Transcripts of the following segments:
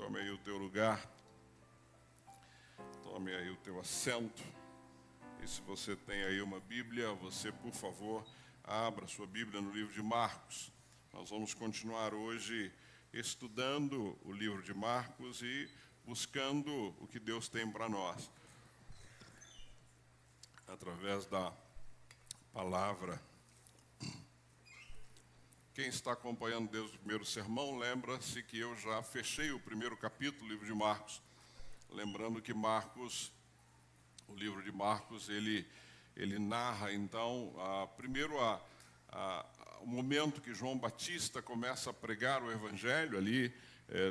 Tome aí o teu lugar, tome aí o teu assento. E se você tem aí uma Bíblia, você, por favor, abra sua Bíblia no livro de Marcos. Nós vamos continuar hoje estudando o livro de Marcos e buscando o que Deus tem para nós, através da palavra. Quem está acompanhando desde o primeiro sermão, lembra-se que eu já fechei o primeiro capítulo do livro de Marcos. Lembrando que Marcos, o livro de Marcos, ele narra, então, primeiro o momento que João Batista começa a pregar o Evangelho ali,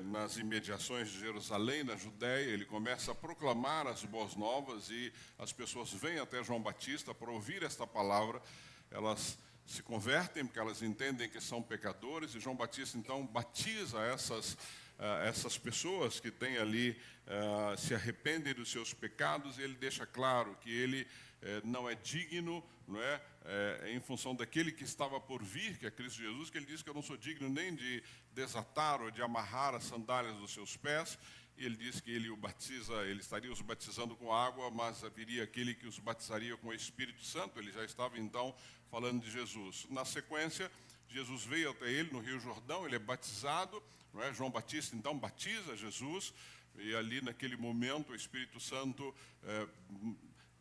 nas imediações de Jerusalém, na Judéia. Ele começa a proclamar as boas novas e as pessoas vêm até João Batista para ouvir esta palavra. Elas se convertem porque elas entendem que são pecadores, e João Batista então batiza essas pessoas que têm ali, se arrependem dos seus pecados, e ele deixa claro que ele não é digno, não é? Em função daquele que estava por vir, que é Cristo Jesus, que ele diz que eu não sou digno nem de desatar ou de amarrar as sandálias dos seus pés. E ele diz que ele estaria os batizando com água, mas haveria aquele que os batizaria com o Espírito Santo. Ele já estava então falando de Jesus. Na sequência, Jesus veio até ele no Rio Jordão, ele é batizado, não é? João Batista então batiza Jesus, e ali naquele momento o Espírito Santo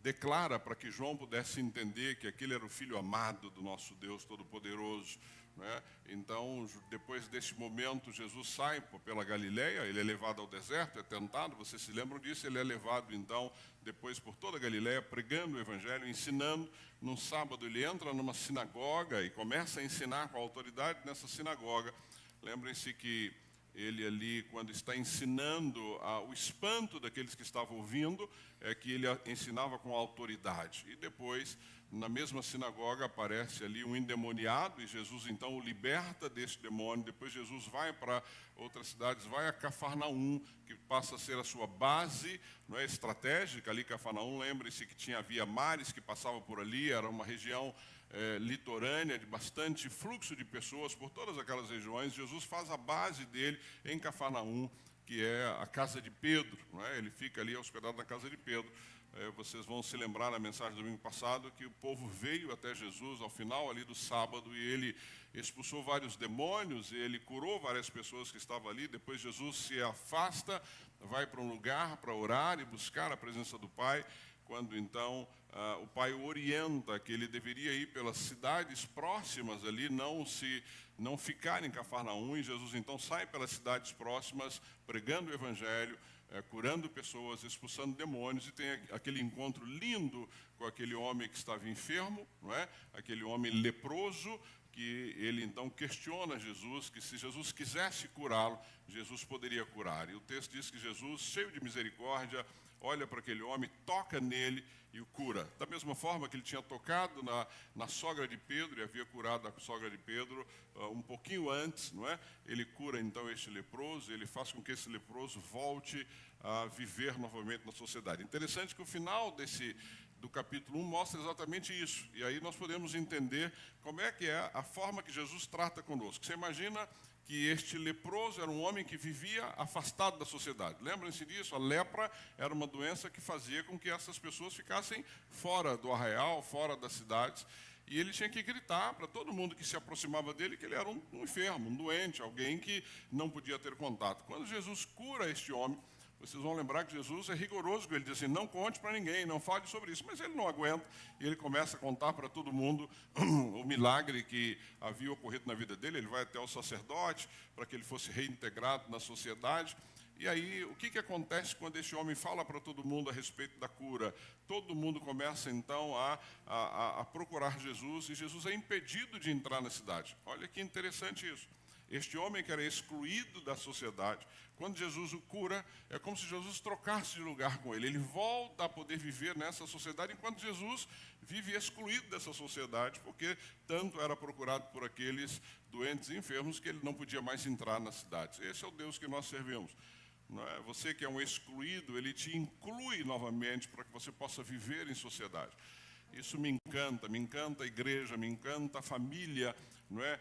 declara para que João pudesse entender que aquele era o Filho amado do nosso Deus Todo-Poderoso, né? Então, depois deste momento, Jesus sai pela Galileia, ele é levado ao deserto, é tentado, vocês se lembram disso? Ele é levado, então, depois por toda a Galileia, pregando o Evangelho, ensinando. Num sábado, ele entra numa sinagoga e começa a ensinar com autoridade nessa sinagoga. Lembrem-se que ele ali, quando está ensinando, o espanto daqueles que estavam ouvindo é que ele ensinava com autoridade. E depois, na mesma sinagoga, aparece ali um endemoniado, e Jesus então o liberta desse demônio. Depois Jesus vai para outras cidades, vai a Cafarnaum, que passa a ser a sua base, não é, estratégica ali. Cafarnaum, lembre-se que havia mares que passavam por ali, era uma região litorânea, de bastante fluxo de pessoas por todas aquelas regiões. Jesus faz a base dele em Cafarnaum, que é a casa de Pedro, não é? Ele fica ali hospedado na casa de Pedro. Vocês vão se lembrar na mensagem do domingo passado que o povo veio até Jesus ao final ali do sábado, e ele expulsou vários demônios, e ele curou várias pessoas que estavam ali. Depois Jesus se afasta, vai para um lugar para orar e buscar a presença do Pai, quando então o Pai o orienta que ele deveria ir pelas cidades próximas ali, não ficar em Cafarnaum. E Jesus então sai pelas cidades próximas, pregando o Evangelho, curando pessoas, expulsando demônios, e tem aquele encontro lindo com aquele homem que estava enfermo, não é? Aquele homem leproso, que ele então questiona Jesus, que se Jesus quisesse curá-lo, Jesus poderia curar. E o texto diz que Jesus, cheio de misericórdia, olha para aquele homem, toca nele e o cura. Da mesma forma que ele tinha tocado na sogra de Pedro, e havia curado a sogra de Pedro um pouquinho antes, não é? Ele cura então este leproso, ele faz com que esse leproso volte a viver novamente na sociedade. Interessante que o final do capítulo 1 mostra exatamente isso. E aí nós podemos entender como é que é a forma que Jesus trata conosco. Você imagina que este leproso era um homem que vivia afastado da sociedade. Lembrem-se disso, a lepra era uma doença que fazia com que essas pessoas ficassem fora do arraial, fora das cidades, e ele tinha que gritar para todo mundo que se aproximava dele que ele era um enfermo, um doente, alguém que não podia ter contato. Quando Jesus cura este homem, vocês vão lembrar que Jesus é rigoroso, ele diz assim, não conte para ninguém, não fale sobre isso. Mas ele não aguenta, e ele começa a contar para todo mundo o milagre que havia ocorrido na vida dele. Ele vai até o sacerdote para que ele fosse reintegrado na sociedade. E aí, o que acontece quando esse homem fala para todo mundo a respeito da cura? Todo mundo começa então a procurar Jesus, e Jesus é impedido de entrar na cidade. Olha que interessante isso. Este homem que era excluído da sociedade, quando Jesus o cura, é como se Jesus trocasse de lugar com ele. Ele volta a poder viver nessa sociedade, enquanto Jesus vive excluído dessa sociedade, porque tanto era procurado por aqueles doentes e enfermos que ele não podia mais entrar nas cidades. Esse é o Deus que nós servimos. Não é? Você que é um excluído, ele te inclui novamente para que você possa viver em sociedade. Isso me encanta a igreja, me encanta a família, não é,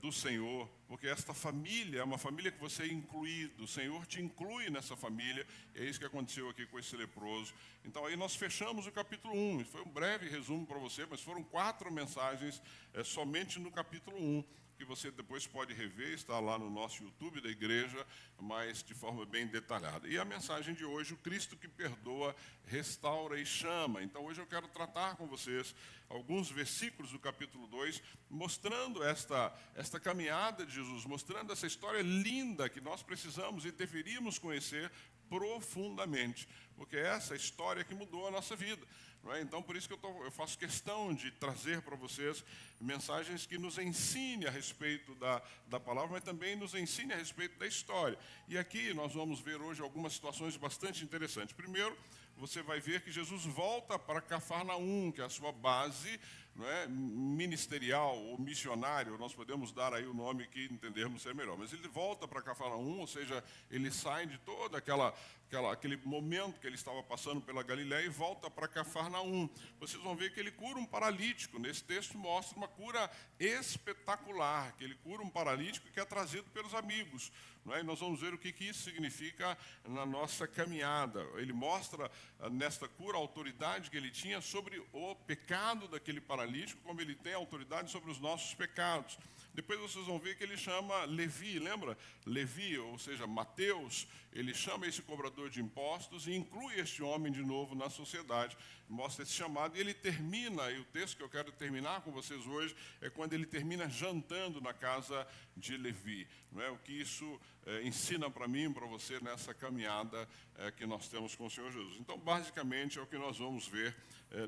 do Senhor, porque esta família é uma família que você é incluído, o Senhor te inclui nessa família, e é isso que aconteceu aqui com esse leproso. Então aí nós fechamos o capítulo 1, isso foi um breve resumo para você, mas foram 4 mensagens somente no capítulo 1, que você depois pode rever, está lá no nosso YouTube da igreja, mas de forma bem detalhada. E a mensagem de hoje, o Cristo que perdoa, restaura e chama. Então hoje eu quero tratar com vocês alguns versículos do capítulo 2, mostrando esta caminhada de Jesus, mostrando essa história linda que nós precisamos e deveríamos conhecer profundamente, porque é essa história que mudou a nossa vida. Não é? Então, por isso que eu faço questão de trazer para vocês mensagens que nos ensinem a respeito da palavra, mas também nos ensinem a respeito da história. E aqui nós vamos ver hoje algumas situações bastante interessantes. Primeiro, você vai ver que Jesus volta para Cafarnaum, que é a sua base, não é, ministerial ou missionário, nós podemos dar aí o nome que entendermos ser melhor. Mas ele volta para Cafarnaum, ou seja, ele sai de todo aquele momento que ele estava passando pela Galiléia e volta para Cafarnaum. Vocês vão ver que ele cura um paralítico. Nesse texto mostra uma cura espetacular, que ele cura um paralítico que é trazido pelos amigos. Não é? E nós vamos ver o que isso significa na nossa caminhada. Ele mostra nesta cura a autoridade que ele tinha sobre o pecado daquele paralítico, como ele tem autoridade sobre os nossos pecados. Depois vocês vão ver que ele chama Levi, lembra? Levi, ou seja, Mateus, ele chama esse cobrador de impostos e inclui este homem de novo na sociedade, mostra esse chamado, e ele termina, e o texto que eu quero terminar com vocês hoje, é quando ele termina jantando na casa de Levi. Não é? O que isso ensina para mim e para você nessa caminhada que nós temos com o Senhor Jesus. Então, basicamente, é o que nós vamos ver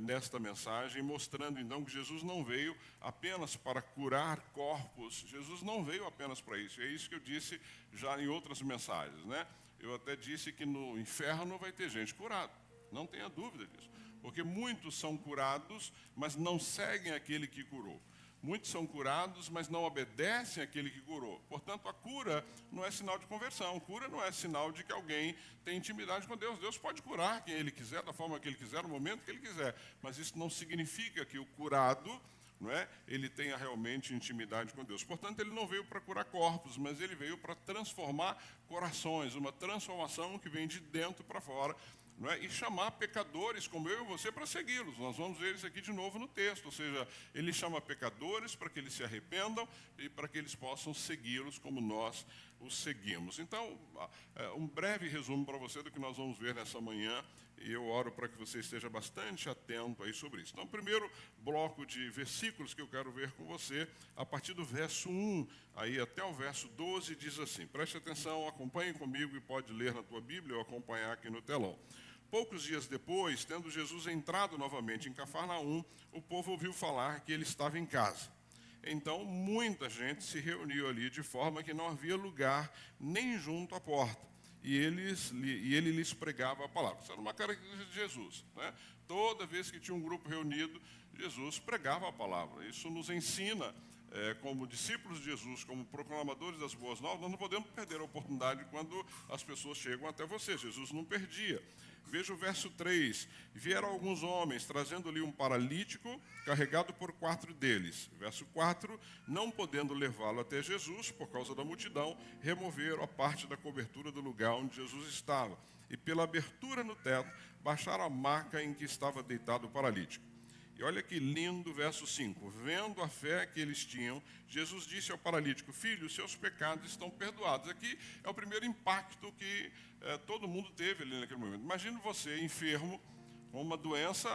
nesta mensagem, mostrando então que Jesus não veio apenas para curar corpos, Jesus não veio apenas para isso, é isso que eu disse já em outras mensagens, né? Eu até disse que no inferno vai ter gente curada, não tenha dúvida disso, porque muitos são curados, mas não seguem aquele que curou. Muitos são curados, mas não obedecem àquele que curou. Portanto, a cura não é sinal de conversão. Cura não é sinal de que alguém tem intimidade com Deus. Deus pode curar quem Ele quiser, da forma que Ele quiser, no momento que Ele quiser. Mas isso não significa que o curado, não é, ele tenha realmente intimidade com Deus. Portanto, Ele não veio para curar corpos, mas Ele veio para transformar corações. Uma transformação que vem de dentro para fora. Não é? E chamar pecadores como eu e você para segui-los. Nós vamos ver isso aqui de novo no texto, ou seja, ele chama pecadores para que eles se arrependam e para que eles possam segui-los como nós os seguimos. Então, um breve resumo para você do que nós vamos ver nessa manhã, e eu oro para que você esteja bastante atento aí sobre isso. Então, o primeiro bloco de versículos que eu quero ver com você, a partir do verso 1 aí até o verso 12, diz assim, preste atenção, acompanhe comigo e pode ler na tua Bíblia ou acompanhar aqui no telão. Poucos dias depois, tendo Jesus entrado novamente em Cafarnaum, o povo ouviu falar que ele estava em casa. Então, muita gente se reuniu ali, de forma que não havia lugar nem junto à porta. E ele lhes pregava a palavra. Isso era uma característica de Jesus, né? Toda vez que tinha um grupo reunido, Jesus pregava a palavra. Isso nos ensina, como discípulos de Jesus, como proclamadores das boas novas, nós não podemos perder a oportunidade quando as pessoas chegam até você. Jesus não perdia. Veja o verso 3. Vieram alguns homens, trazendo-lhe um paralítico, carregado por 4 deles. Verso 4. Não podendo levá-lo até Jesus, por causa da multidão, removeram a parte da cobertura do lugar onde Jesus estava. E pela abertura no teto, baixaram a maca em que estava deitado o paralítico. E olha que lindo, verso 5. Vendo a fé que eles tinham, Jesus disse ao paralítico, filho, seus pecados estão perdoados. Aqui é o primeiro impacto que todo mundo teve ali naquele momento. Imagine você enfermo, com uma doença,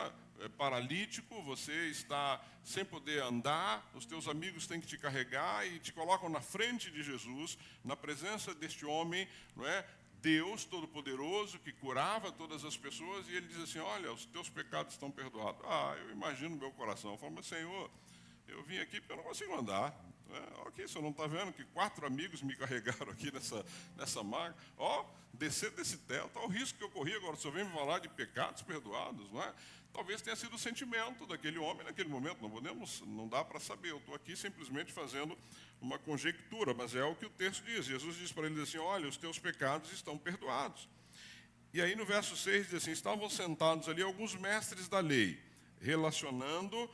paralítico, você está sem poder andar, os teus amigos têm que te carregar e te colocam na frente de Jesus, na presença deste homem, não é? Deus Todo-Poderoso, que curava todas as pessoas, e ele diz assim, olha, os teus pecados estão perdoados. Eu imagino no meu coração, eu falo, mas Senhor, eu vim aqui porque eu não consigo andar. Ok, você não está vendo que 4 amigos me carregaram aqui nessa maca? Descer desse teto, olha o risco que eu corri agora, o Senhor vem me falar de pecados perdoados, não é? Talvez tenha sido o sentimento daquele homem naquele momento, não dá para saber, eu estou aqui simplesmente fazendo uma conjectura, mas é o que o texto diz. Jesus diz para eles assim, olha, os teus pecados estão perdoados. E aí no verso 6 diz assim, estavam sentados ali alguns mestres da lei. relacionando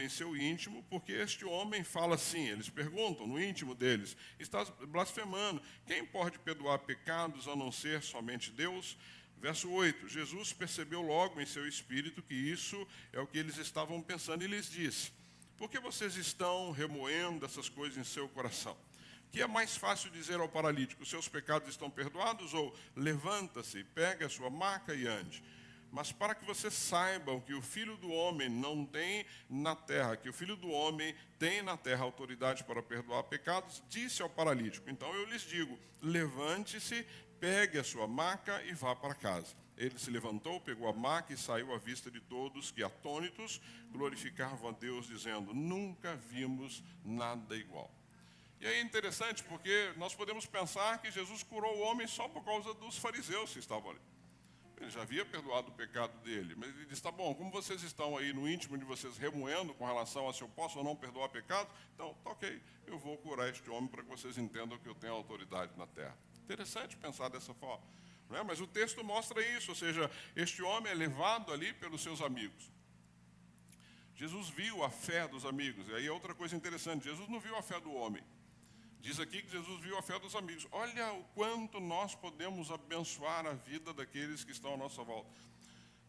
em seu íntimo, porque este homem fala assim, eles perguntam no íntimo deles, estás blasfemando, quem pode perdoar pecados a não ser somente Deus? Verso 8, Jesus percebeu logo em seu espírito que isso é o que eles estavam pensando e lhes disse, por que vocês estão remoendo essas coisas em seu coração? Que é mais fácil dizer ao paralítico, seus pecados estão perdoados, ou levanta-se, pegue a sua maca e ande. Mas para que vocês saibam que o Filho do Homem não tem na terra, que o Filho do Homem tem na terra autoridade para perdoar pecados, disse ao paralítico, então eu lhes digo, levante-se, pegue a sua maca e vá para casa. Ele se levantou, pegou a maca e saiu à vista de todos, que atônitos glorificavam a Deus, dizendo, nunca vimos nada igual. E aí é interessante, porque nós podemos pensar que Jesus curou o homem só por causa dos fariseus que estavam ali. Ele já havia perdoado o pecado dele, mas ele disse, tá bom, como vocês estão aí no íntimo de vocês remoendo com relação a se eu posso ou não perdoar pecado, então, tá ok, eu vou curar este homem para que vocês entendam que eu tenho autoridade na terra. Interessante pensar dessa forma, não é? Mas o texto mostra isso, ou seja, este homem é levado ali pelos seus amigos. Jesus viu a fé dos amigos, e aí é outra coisa interessante, Jesus não viu a fé do homem. Diz aqui que Jesus viu a fé dos amigos. Olha o quanto nós podemos abençoar a vida daqueles que estão à nossa volta.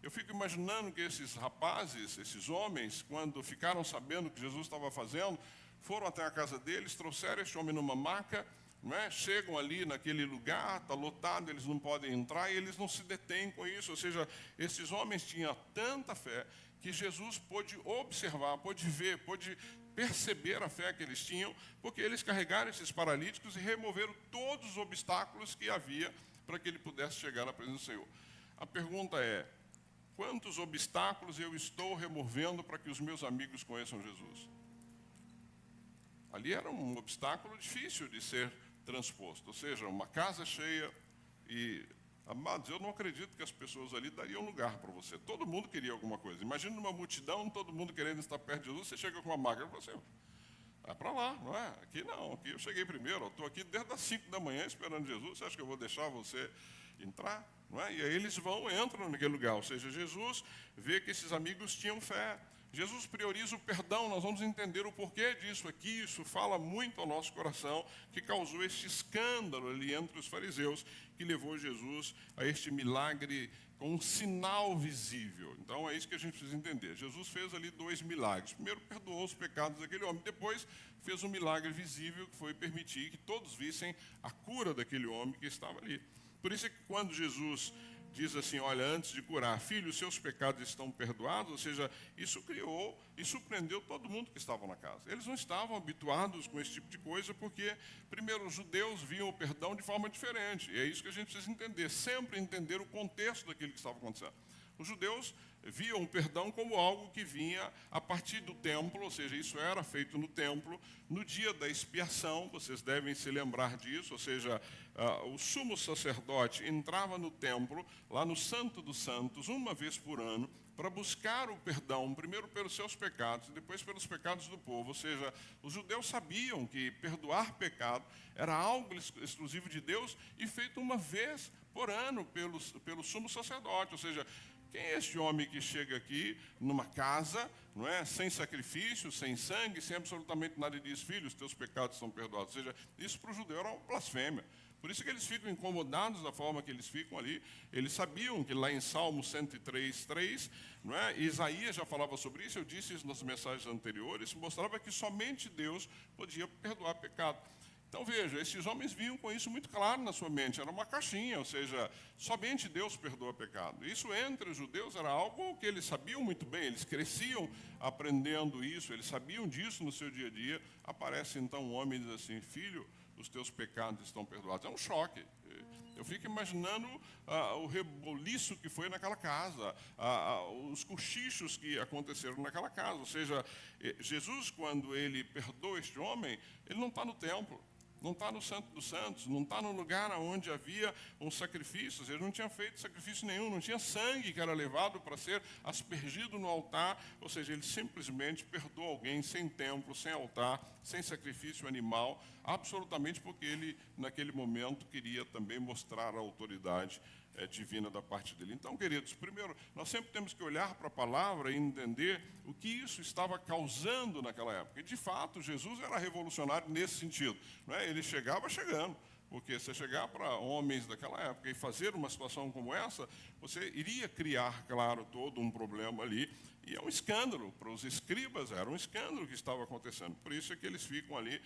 Eu fico imaginando que esses rapazes, esses homens, quando ficaram sabendo o que Jesus estava fazendo, foram até a casa deles, trouxeram este homem numa maca, não é? Chegam ali naquele lugar, está lotado, eles não podem entrar e eles não se detêm com isso. Ou seja, esses homens tinham tanta fé que Jesus pôde observar, pôde ver, pôde perceber a fé que eles tinham, porque eles carregaram esses paralíticos e removeram todos os obstáculos que havia para que ele pudesse chegar na presença do Senhor. A pergunta é, quantos obstáculos eu estou removendo para que os meus amigos conheçam Jesus? Ali era um obstáculo difícil de ser transposto, ou seja, uma casa cheia e... Amados, eu não acredito que as pessoas ali dariam lugar para você. Todo mundo queria alguma coisa. Imagina uma multidão, todo mundo querendo estar perto de Jesus, você chega com uma maca e fala assim, vai para lá, não é? Aqui não, aqui eu cheguei primeiro, eu estou aqui desde as 5 da manhã esperando Jesus, você acha que eu vou deixar você entrar? Não é? E aí eles entram naquele lugar, ou seja, Jesus vê que esses amigos tinham fé. Jesus prioriza o perdão, nós vamos entender o porquê disso aqui, isso fala muito ao nosso coração, que causou este escândalo ali entre os fariseus, que levou Jesus a este milagre com um sinal visível. Então é isso que a gente precisa entender. Jesus fez ali 2 milagres. Primeiro perdoou os pecados daquele homem, depois fez um milagre visível que foi permitir que todos vissem a cura daquele homem que estava ali. Por isso é que quando Jesus diz assim, olha, antes de curar, filho, os seus pecados estão perdoados, ou seja, isso criou e surpreendeu todo mundo que estava na casa. Eles não estavam habituados com esse tipo de coisa, porque, primeiro, os judeus viam o perdão de forma diferente, e é isso que a gente precisa entender, sempre entender o contexto daquilo que estava acontecendo. Os judeus viam o perdão como algo que vinha a partir do templo, ou seja, isso era feito no templo, no dia da expiação, vocês devem se lembrar disso, ou seja, o sumo sacerdote entrava no templo, lá no Santo dos Santos, uma vez por ano, para buscar o perdão, primeiro pelos seus pecados, depois pelos pecados do povo. Ou seja, os judeus sabiam que perdoar pecado era algo exclusivo de Deus e feito uma vez por ano pelo sumo sacerdote. Ou seja, quem é este homem que chega aqui numa casa, não é, sem sacrifício, sem sangue, sem absolutamente nada, e diz, filho, os teus pecados são perdoados? Ou seja, isso para o judeu era uma blasfêmia. Por isso que eles ficam incomodados da forma que eles ficam ali. Eles sabiam que lá em Salmo 103:3, não é, Isaías já falava sobre isso, eu disse isso nas mensagens anteriores, mostrava que somente Deus podia perdoar pecado. Então veja, esses homens vinham com isso muito claro na sua mente, era uma caixinha, ou seja, somente Deus perdoa pecado. Isso entre os judeus era algo que eles sabiam muito bem, eles cresciam aprendendo isso, eles sabiam disso no seu dia a dia. Aparece então um homem e diz assim, filho, os teus pecados estão perdoados. É um choque. Eu fico imaginando o reboliço que foi naquela casa, os cochichos que aconteceram naquela casa. Ou seja, Jesus, quando ele perdoa este homem, ele não está no templo, não está no Santo dos Santos, não está no lugar onde havia um sacrifício. Ele não tinha feito sacrifício nenhum, não tinha sangue que era levado para ser aspergido no altar. Ou seja, ele simplesmente perdoa alguém sem templo, sem altar, sem sacrifício animal, absolutamente porque ele, naquele momento, queria também mostrar a autoridade divina da parte dele. Então, queridos, primeiro, nós sempre temos que olhar para a palavra e entender o que isso estava causando naquela época. E, de fato, Jesus era revolucionário nesse sentido. Não é? Ele chegava chegando. Porque se chegar para homens daquela época e fazer uma situação como essa, você iria criar, claro, todo um problema ali. E é um escândalo. Para os escribas era um escândalo que estava acontecendo. Por isso é que eles ficam ali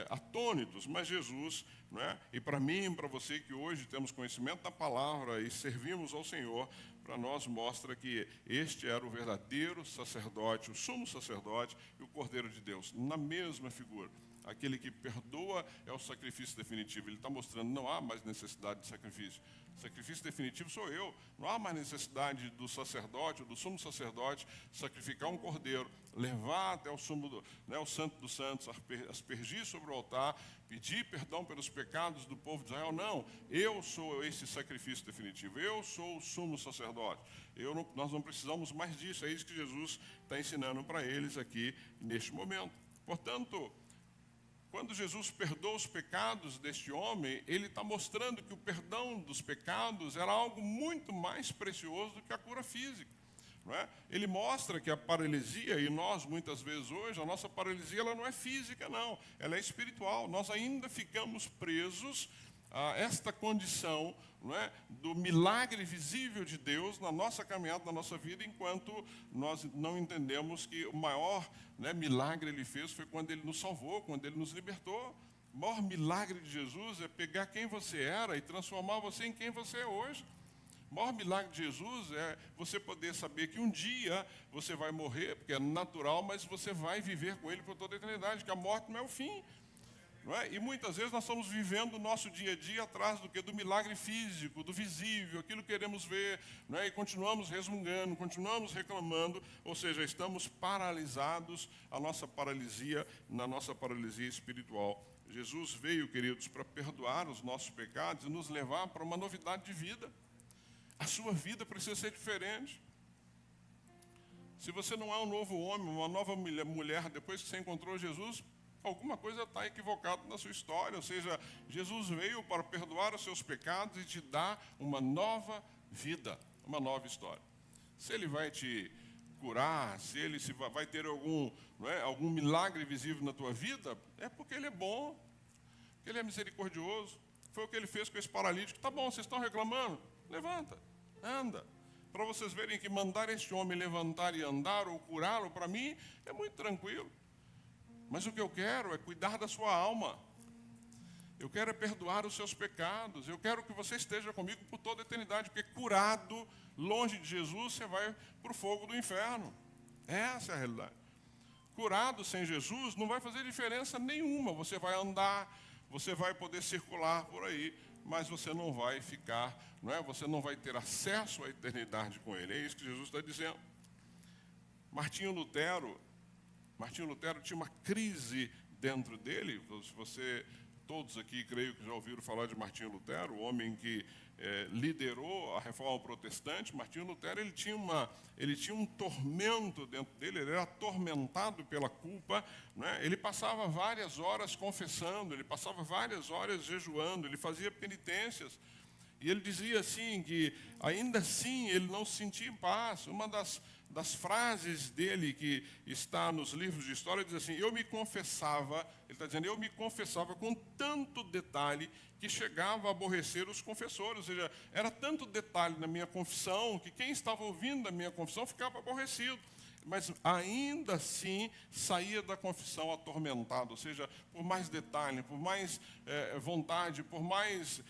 atônitos. Mas Jesus, não é? E para mim e para você que hoje temos conhecimento da palavra e servimos ao Senhor, para nós mostra que este era o verdadeiro sacerdote, o sumo sacerdote e o Cordeiro de Deus, na mesma figura. Aquele que perdoa é o sacrifício definitivo. Ele está mostrando, não há mais necessidade de sacrifício. O sacrifício definitivo sou eu. Não há mais necessidade do sacerdote, ou do sumo sacerdote, sacrificar um cordeiro, levar até o o Santo dos Santos, aspergir sobre o altar, pedir perdão pelos pecados do povo de Israel. Não, eu sou esse sacrifício definitivo. Eu sou o sumo sacerdote. Nós não precisamos mais disso. É isso que Jesus está ensinando para eles aqui neste momento. Portanto, quando Jesus perdoa os pecados deste homem, ele está mostrando que o perdão dos pecados era algo muito mais precioso do que a cura física. Não é? Ele mostra que a paralisia, e nós muitas vezes hoje, a nossa paralisia ela não é física, não, ela é espiritual. Nós ainda ficamos presos a esta condição, não é, do milagre visível de Deus na nossa caminhada, na nossa vida, enquanto nós não entendemos que o maior milagre ele fez foi quando ele nos salvou, quando ele nos libertou. O maior milagre de Jesus é pegar quem você era e transformar você em quem você é hoje. O maior milagre de Jesus é você poder saber que um dia você vai morrer, porque é natural, mas você vai viver com ele por toda a eternidade, que a morte não é o fim. Não é? E muitas vezes nós estamos vivendo o nosso dia a dia atrás do milagre físico, do visível, aquilo que queremos ver, não é? E continuamos resmungando, continuamos reclamando, ou seja, estamos paralisados, na nossa paralisia espiritual. Jesus veio, queridos, para perdoar os nossos pecados e nos levar para uma novidade de vida. A sua vida precisa ser diferente. Se você não é um novo homem, uma nova mulher, depois que você encontrou Jesus, alguma coisa está equivocada na sua história. Ou seja, Jesus veio para perdoar os seus pecados e te dar uma nova vida, uma nova história. Se ele vai te curar, se vai ter algum milagre visível na tua vida, é porque ele é bom, porque ele é misericordioso. Foi o que ele fez com esse paralítico. Tá bom, vocês estão reclamando? Levanta, anda. Para vocês verem que mandar este homem levantar e andar ou curá-lo, para mim, é muito tranquilo. Mas o que eu quero é cuidar da sua alma. Eu quero é perdoar os seus pecados. Eu quero que você esteja comigo por toda a eternidade, porque curado, longe de Jesus, você vai para o fogo do inferno. Essa é a realidade. Curado sem Jesus não vai fazer diferença nenhuma. Você vai andar, você vai poder circular por aí, mas você não vai ficar, você não vai ter acesso à eternidade com ele. É isso que Jesus está dizendo. Martinho Lutero tinha uma crise dentro dele. Todos aqui, creio que já ouviram falar de Martinho Lutero, o homem que liderou a reforma protestante. Martinho Lutero ele tinha um tormento dentro dele, ele era atormentado pela culpa. Ele passava várias horas confessando, ele passava várias horas jejuando, ele fazia penitências. E ele dizia assim, que ainda assim ele não se sentia em paz. Uma das frases dele que está nos livros de história diz assim: eu me confessava com tanto detalhe que chegava a aborrecer os confessores. Ou seja, era tanto detalhe na minha confissão que quem estava ouvindo a minha confissão ficava aborrecido. Mas ainda assim saía da confissão atormentado. Ou seja, por mais detalhe, por mais vontade, por mais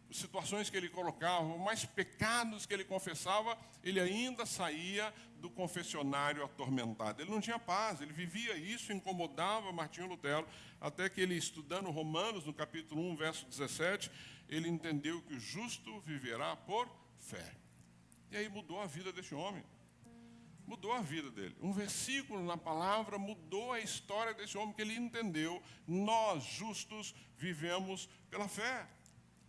situações que ele colocava, mais pecados que ele confessava, ele ainda saía do confessionário atormentado. Ele não tinha paz, ele vivia isso, incomodava Martinho Lutero, até que ele, estudando Romanos, no capítulo 1, verso 17, ele entendeu que o justo viverá por fé. E aí mudou a vida desse homem. Mudou a vida dele. Um versículo na palavra mudou a história desse homem, que ele entendeu: nós, justos, vivemos pela fé.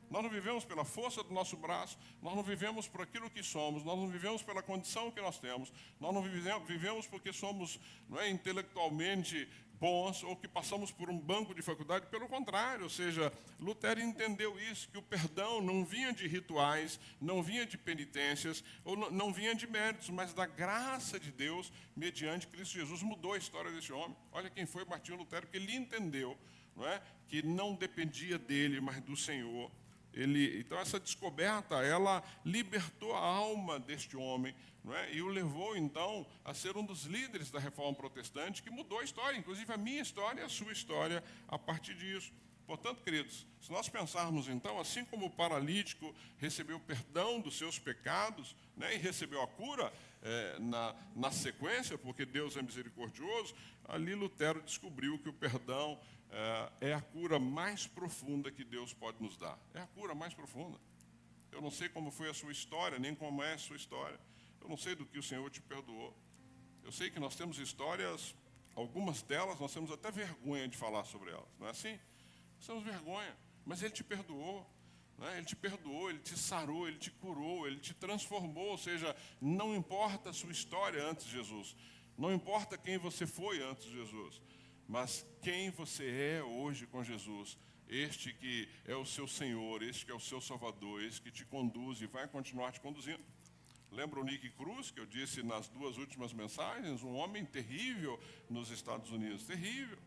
Nós não vivemos pela força do nosso braço, nós não vivemos por aquilo que somos, nós não vivemos pela condição que nós temos, nós não vivemos porque somos intelectualmente bons ou que passamos por um banco de faculdade. Pelo contrário, ou seja, Lutero entendeu isso, que o perdão não vinha de rituais, não vinha de penitências, ou não vinha de méritos, mas da graça de Deus, mediante Cristo Jesus. Mudou a história desse homem. Olha quem foi Martinho Lutero, porque ele entendeu, não é, que não dependia dele, mas do Senhor. Então, essa descoberta, ela libertou a alma deste homem, não é? E o levou, então, a ser um dos líderes da Reforma Protestante, que mudou a história, inclusive a minha história e a sua história, a partir disso. Portanto, queridos, se nós pensarmos, então, assim como o paralítico recebeu perdão dos seus pecados, né, e recebeu a cura na sequência, porque Deus é misericordioso, ali Lutero descobriu que o perdão é a cura mais profunda que Deus pode nos dar. É a cura mais profunda. Eu não sei como foi a sua história, nem como é a sua história. Eu não sei do que o Senhor te perdoou. Eu sei que nós temos histórias, algumas delas nós temos até vergonha de falar sobre elas, não é assim? Nós temos vergonha, mas Ele te perdoou. Ele te perdoou, Ele te sarou, Ele te curou, Ele te transformou. Ou seja, não importa a sua história antes de Jesus, não importa quem você foi antes de Jesus, mas quem você é hoje com Jesus, este que é o seu Senhor, este que é o seu Salvador, este que te conduz e vai continuar te conduzindo. Lembra o Nick Cruz, que eu disse nas 2 últimas mensagens, um homem terrível nos Estados Unidos, terrível,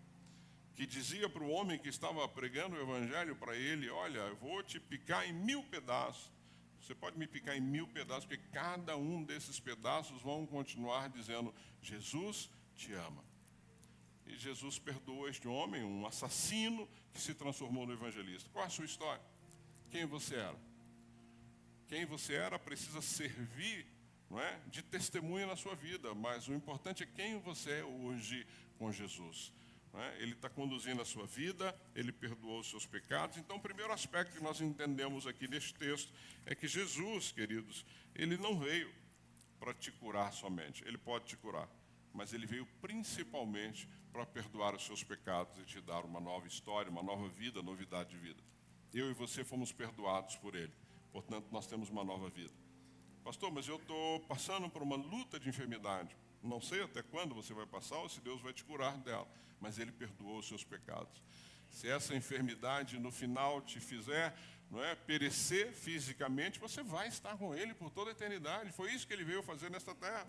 que dizia para o homem que estava pregando o Evangelho para ele: olha, eu vou te picar em 1000 pedaços. Você pode me picar em 1000 pedaços, porque cada um desses pedaços vão continuar dizendo: Jesus te ama. E Jesus perdoou este homem, um assassino, que se transformou no evangelista. Qual é a sua história? Quem você era? Quem você era precisa servir, não é, de testemunha na sua vida, mas o importante é quem você é hoje com Jesus. Não é? Ele está conduzindo a sua vida, Ele perdoou os seus pecados. Então, o primeiro aspecto que nós entendemos aqui neste texto é que Jesus, queridos, Ele não veio para te curar somente. Ele pode te curar, mas Ele veio principalmente para perdoar os seus pecados e te dar uma nova história, uma nova vida, novidade de vida. Eu e você fomos perdoados por Ele, portanto, nós temos uma nova vida. Pastor, mas eu estou passando por uma luta de enfermidade. Não sei até quando você vai passar ou se Deus vai te curar dela, mas Ele perdoou os seus pecados. Se essa enfermidade no final te fizer, não é, perecer fisicamente, você vai estar com Ele por toda a eternidade. Foi isso que Ele veio fazer nesta terra.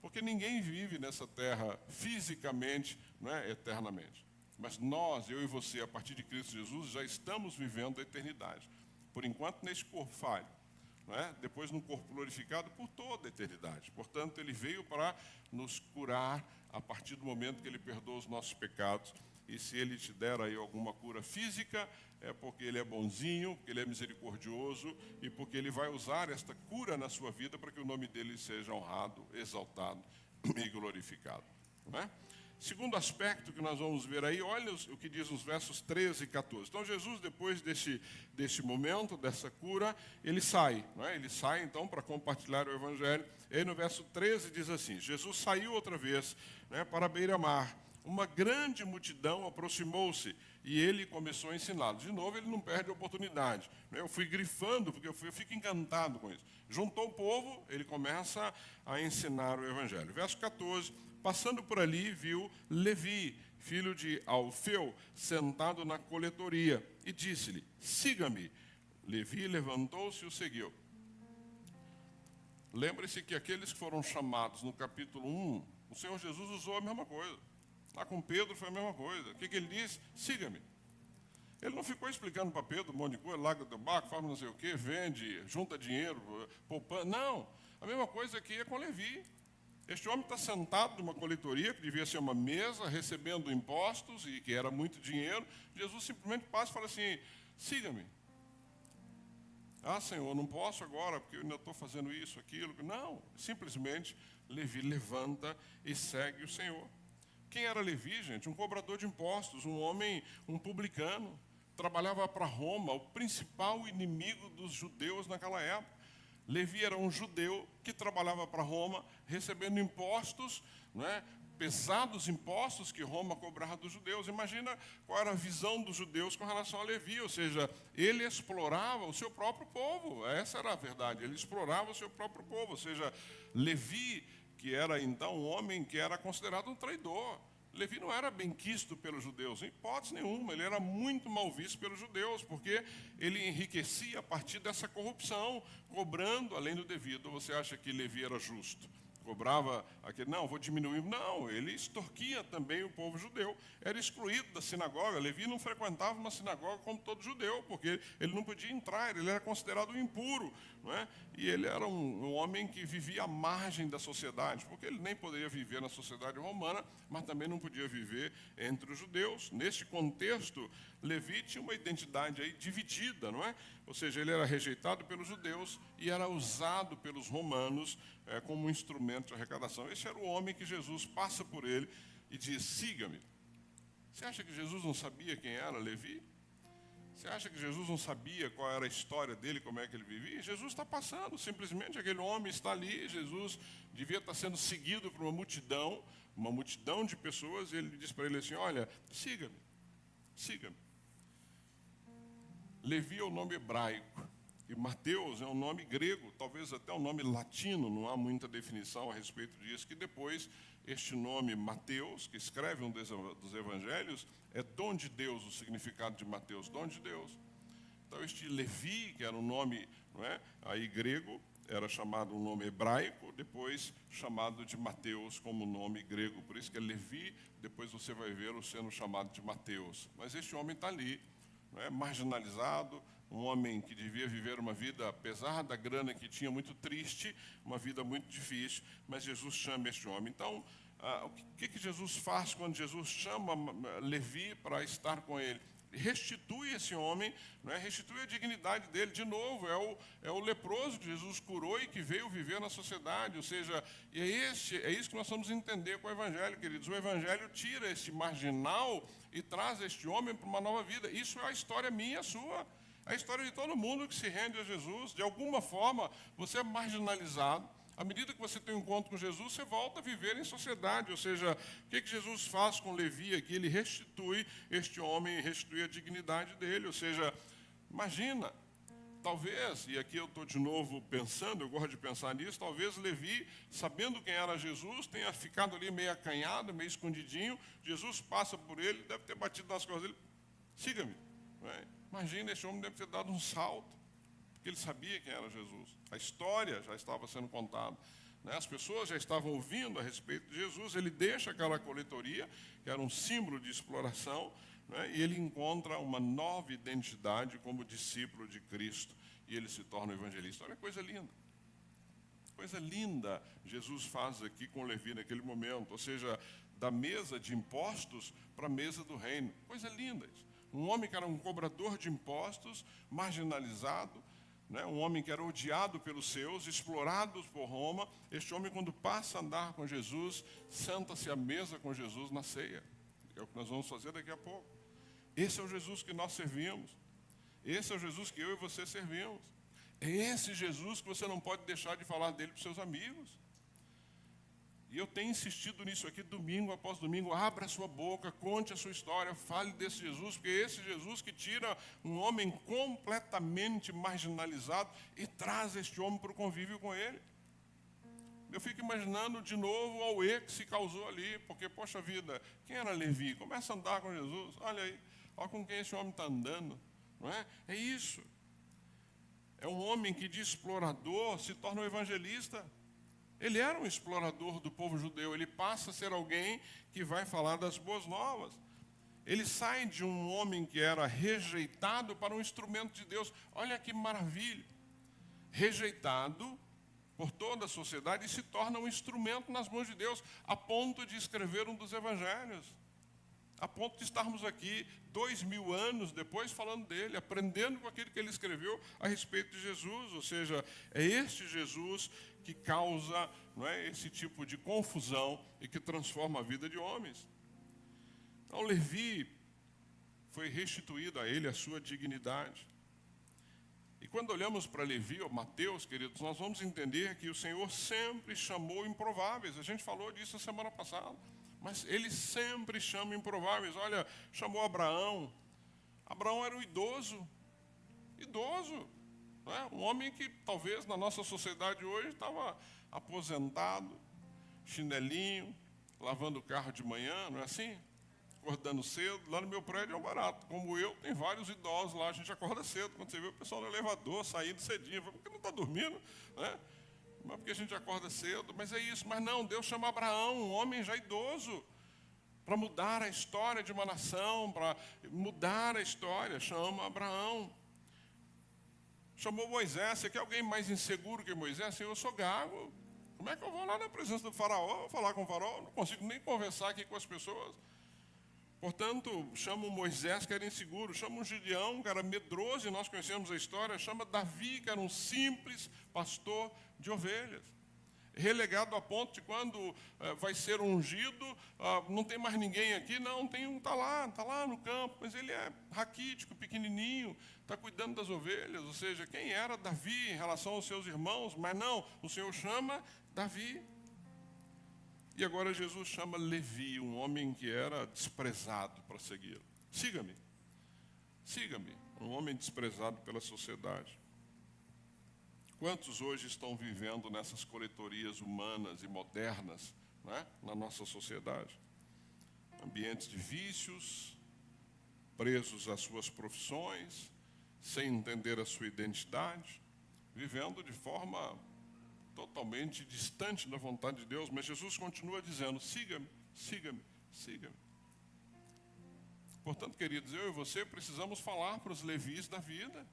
Porque ninguém vive nessa terra fisicamente, não é, eternamente. Mas nós, eu e você, a partir de Cristo Jesus, já estamos vivendo a eternidade. Por enquanto, nesse corpo falho. Não é? Depois, num corpo glorificado por toda a eternidade. Portanto, Ele veio para nos curar a partir do momento que Ele perdoa os nossos pecados. E se Ele te der aí alguma cura física, é porque Ele é bonzinho, porque Ele é misericordioso e porque Ele vai usar esta cura na sua vida para que o nome dEle seja honrado, exaltado e glorificado. Não é? Segundo aspecto que nós vamos ver aí, olha o que diz nos versos 13 e 14. Então, Jesus, depois deste momento, dessa cura, Ele sai. Não é? Ele sai, então, para compartilhar o Evangelho. E aí, no verso 13, diz assim: Jesus saiu outra vez, né, para a beira-mar. Uma grande multidão aproximou-se e Ele começou a ensiná-los. De novo, Ele não perde a oportunidade. Né? Eu fui grifando, porque eu fico encantado com isso. Juntou o povo, Ele começa a ensinar o Evangelho. Verso 14. Passando por ali, viu Levi, filho de Alfeu, sentado na coletoria, e disse-lhe: siga-me. Levi levantou-se e o seguiu. Lembre-se que aqueles que foram chamados no capítulo 1, o Senhor Jesus usou a mesma coisa. Lá com Pedro foi a mesma coisa. O que ele disse? Siga-me. Ele não ficou explicando para Pedro um monte de coisa, larga do barco, faz não sei o quê, vende, junta dinheiro, poupando. Não, a mesma coisa aqui é com Levi. Este homem está sentado numa coletoria, que devia ser uma mesa, recebendo impostos, e que era muito dinheiro. Jesus simplesmente passa e fala assim: siga-me. Ah, Senhor, não posso agora, porque eu ainda estou fazendo isso, aquilo. Não, simplesmente Levi levanta e segue o Senhor. Quem era Levi, gente? Um cobrador de impostos, um homem, um publicano. Trabalhava para Roma, o principal inimigo dos judeus naquela época. Levi era um judeu que trabalhava para Roma, recebendo impostos, não é? Pesados impostos que Roma cobrava dos judeus. Imagina qual era a visão dos judeus com relação a Levi, ou seja, ele explorava o seu próprio povo. Essa era a verdade, ele explorava o seu próprio povo. Ou seja, Levi, que era então um homem que era considerado um traidor. Levi não era bem quisto pelos judeus, em hipótese nenhuma. Ele era muito mal visto pelos judeus, porque ele enriquecia a partir dessa corrupção, cobrando além do devido. Você acha que Levi era justo? Cobrava aquele, não, vou diminuir. Não, ele extorquia também o povo judeu. Era excluído da sinagoga. Levi não frequentava uma sinagoga como todo judeu, porque ele não podia entrar, ele era considerado impuro. Não é? E ele era um homem que vivia à margem da sociedade, porque ele nem poderia viver na sociedade romana, mas também não podia viver entre os judeus. Neste contexto, Levi tinha uma identidade aí dividida, não é? Ou seja, ele era rejeitado pelos judeus e era usado pelos romanos como um instrumento de arrecadação. Esse era o homem que Jesus passa por ele e diz, siga-me. Você acha que Jesus não sabia quem era Levi? Você acha que Jesus não sabia qual era a história dele, como é que ele vivia? Jesus está passando, simplesmente aquele homem está ali, Jesus devia estar sendo seguido por uma multidão de pessoas, e ele diz para ele assim, olha, siga-me, siga-me. Levi é o nome hebraico, e Mateus é um nome grego, talvez até um nome latino, não há muita definição a respeito disso, que depois este nome Mateus, que escreve um dos evangelhos, é dom de Deus, o significado de Mateus, dom de Deus. Então este Levi, que era um nome, não é, aí grego, era chamado um nome hebraico, depois chamado de Mateus como nome grego, por isso que é Levi, depois você vai vê-lo sendo chamado de Mateus. Mas este homem está ali, não é, marginalizado, um homem que devia viver uma vida, apesar da grana que tinha, muito triste, uma vida muito difícil, mas Jesus chama este homem. Então, o que Jesus faz quando Jesus chama Levi para estar com ele? Restitui esse homem, não é? Restitui a dignidade dele. De novo, é o leproso que Jesus curou e que veio viver na sociedade. Ou seja, é isso que nós vamos entender com o Evangelho, queridos. O Evangelho tira esse marginal e traz este homem para uma nova vida. Isso é a história minha e a sua. É a história de todo mundo que se rende a Jesus. De alguma forma, você é marginalizado. À medida que você tem um encontro com Jesus, você volta a viver em sociedade. Ou seja, o que Jesus faz com Levi aqui? Ele restitui este homem, restitui a dignidade dele. Ou seja, imagina, talvez, e aqui eu estou de novo pensando, eu gosto de pensar nisso, talvez Levi, sabendo quem era Jesus, tenha ficado ali meio acanhado, meio escondidinho. Jesus passa por ele, deve ter batido nas costas dele. Siga-me. Imagina, esse homem deve ter dado um salto, porque ele sabia quem era Jesus. A história já estava sendo contada, né? As pessoas já estavam ouvindo a respeito de Jesus. Ele deixa aquela coletoria, que era um símbolo de exploração, né? E ele encontra uma nova identidade como discípulo de Cristo, e ele se torna um evangelista. Olha que coisa linda. Coisa linda Jesus faz aqui com Levi naquele momento, ou seja, da mesa de impostos para a mesa do reino. Coisa linda isso. Um homem que era um cobrador de impostos, marginalizado, né? Um homem que era odiado pelos seus, explorado por Roma. Este homem, quando passa a andar com Jesus, senta-se à mesa com Jesus na ceia. É o que nós vamos fazer daqui a pouco. Esse é o Jesus que nós servimos. Esse é o Jesus que eu e você servimos. É esse Jesus que você não pode deixar de falar dele para os seus amigos. E eu tenho insistido nisso aqui domingo após domingo. Abra a sua boca, conte a sua história, fale desse Jesus, porque é esse Jesus que tira um homem completamente marginalizado e traz este homem para o convívio com ele. Eu fico imaginando de novo o auê que se causou ali, porque, poxa vida, quem era Levi? Começa a andar com Jesus, olha aí, olha com quem esse homem está andando, não é? É isso. É um homem que de explorador se torna um evangelista. Ele era um explorador do povo judeu, ele passa a ser alguém que vai falar das boas novas. Ele sai de um homem que era rejeitado para um instrumento de Deus. Olha que maravilha. Rejeitado por toda a sociedade e se torna um instrumento nas mãos de Deus, a ponto de escrever um dos evangelhos. A ponto de estarmos aqui 2000 anos depois falando dele, aprendendo com aquilo que ele escreveu a respeito de Jesus. Ou seja, é este Jesus que causa, não é, esse tipo de confusão e que transforma a vida de homens. Então, Levi foi restituído a ele a sua dignidade. E quando olhamos para Levi, ou Mateus, queridos, nós vamos entender que o Senhor sempre chamou improváveis. A gente falou disso a semana passada. Mas ele sempre chama improváveis. Olha, chamou Abraão. Abraão era um idoso. Idoso. Não é? Um homem que talvez na nossa sociedade hoje estava aposentado, chinelinho, lavando o carro de manhã, não é assim? Acordando cedo, lá no meu prédio é um barato. Como eu, tem vários idosos lá, a gente acorda cedo. Quando você vê o pessoal no elevador, saindo cedinho, fala, por que não está dormindo? Né? Mas porque a gente acorda cedo, mas é isso. Mas não, Deus chama Abraão, um homem já idoso, para mudar a história de uma nação, para mudar a história, chama Abraão. Chamou Moisés, você quer alguém mais inseguro que Moisés? Senhor, eu sou gago. Como é que eu vou lá na presença do faraó, vou falar com o faraó? Não consigo nem conversar aqui com as pessoas. Portanto, chama o Moisés, que era inseguro, chama o Gideão, que era medroso, e nós conhecemos a história, chama Davi, que era um simples pastor de ovelhas. Relegado a ponto de quando vai ser ungido, não tem mais ninguém aqui, não, tem um, está lá no campo, mas ele é raquítico, pequenininho, está cuidando das ovelhas, ou seja, quem era Davi em relação aos seus irmãos, mas não, o Senhor chama Davi. E agora Jesus chama Levi, um homem que era desprezado para segui-lo. Siga-me, siga-me, um homem desprezado pela sociedade. Quantos hoje estão vivendo nessas coletorias humanas e modernas, né, na nossa sociedade? Ambientes de vícios, presos às suas profissões, sem entender a sua identidade, vivendo de forma totalmente distante da vontade de Deus, mas Jesus continua dizendo, siga-me, siga-me, siga-me. Portanto, queridos, eu e você precisamos falar para os levis da vida.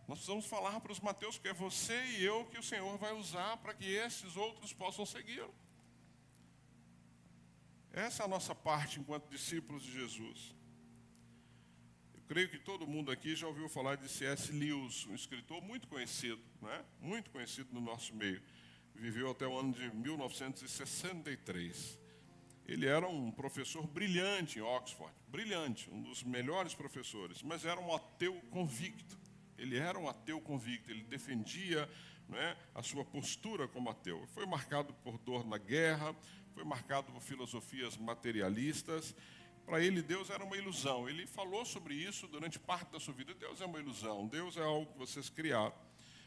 Nós precisamos falar para os Mateus, que é você e eu que o Senhor vai usar para que esses outros possam segui-lo. Essa é a nossa parte enquanto discípulos de Jesus. Eu creio que todo mundo aqui já ouviu falar de C.S. Lewis, um escritor muito conhecido, né? Muito conhecido no nosso meio. Viveu até o ano de 1963. Ele era um professor brilhante em Oxford, brilhante, um dos melhores professores, mas era um ateu convicto. Ele era um ateu convicto, ele defendia, né, a sua postura como ateu. Foi marcado por dor na guerra, foi marcado por filosofias materialistas. Para ele, Deus era uma ilusão. Ele falou sobre isso durante parte da sua vida. Deus é uma ilusão, Deus é algo que vocês criaram.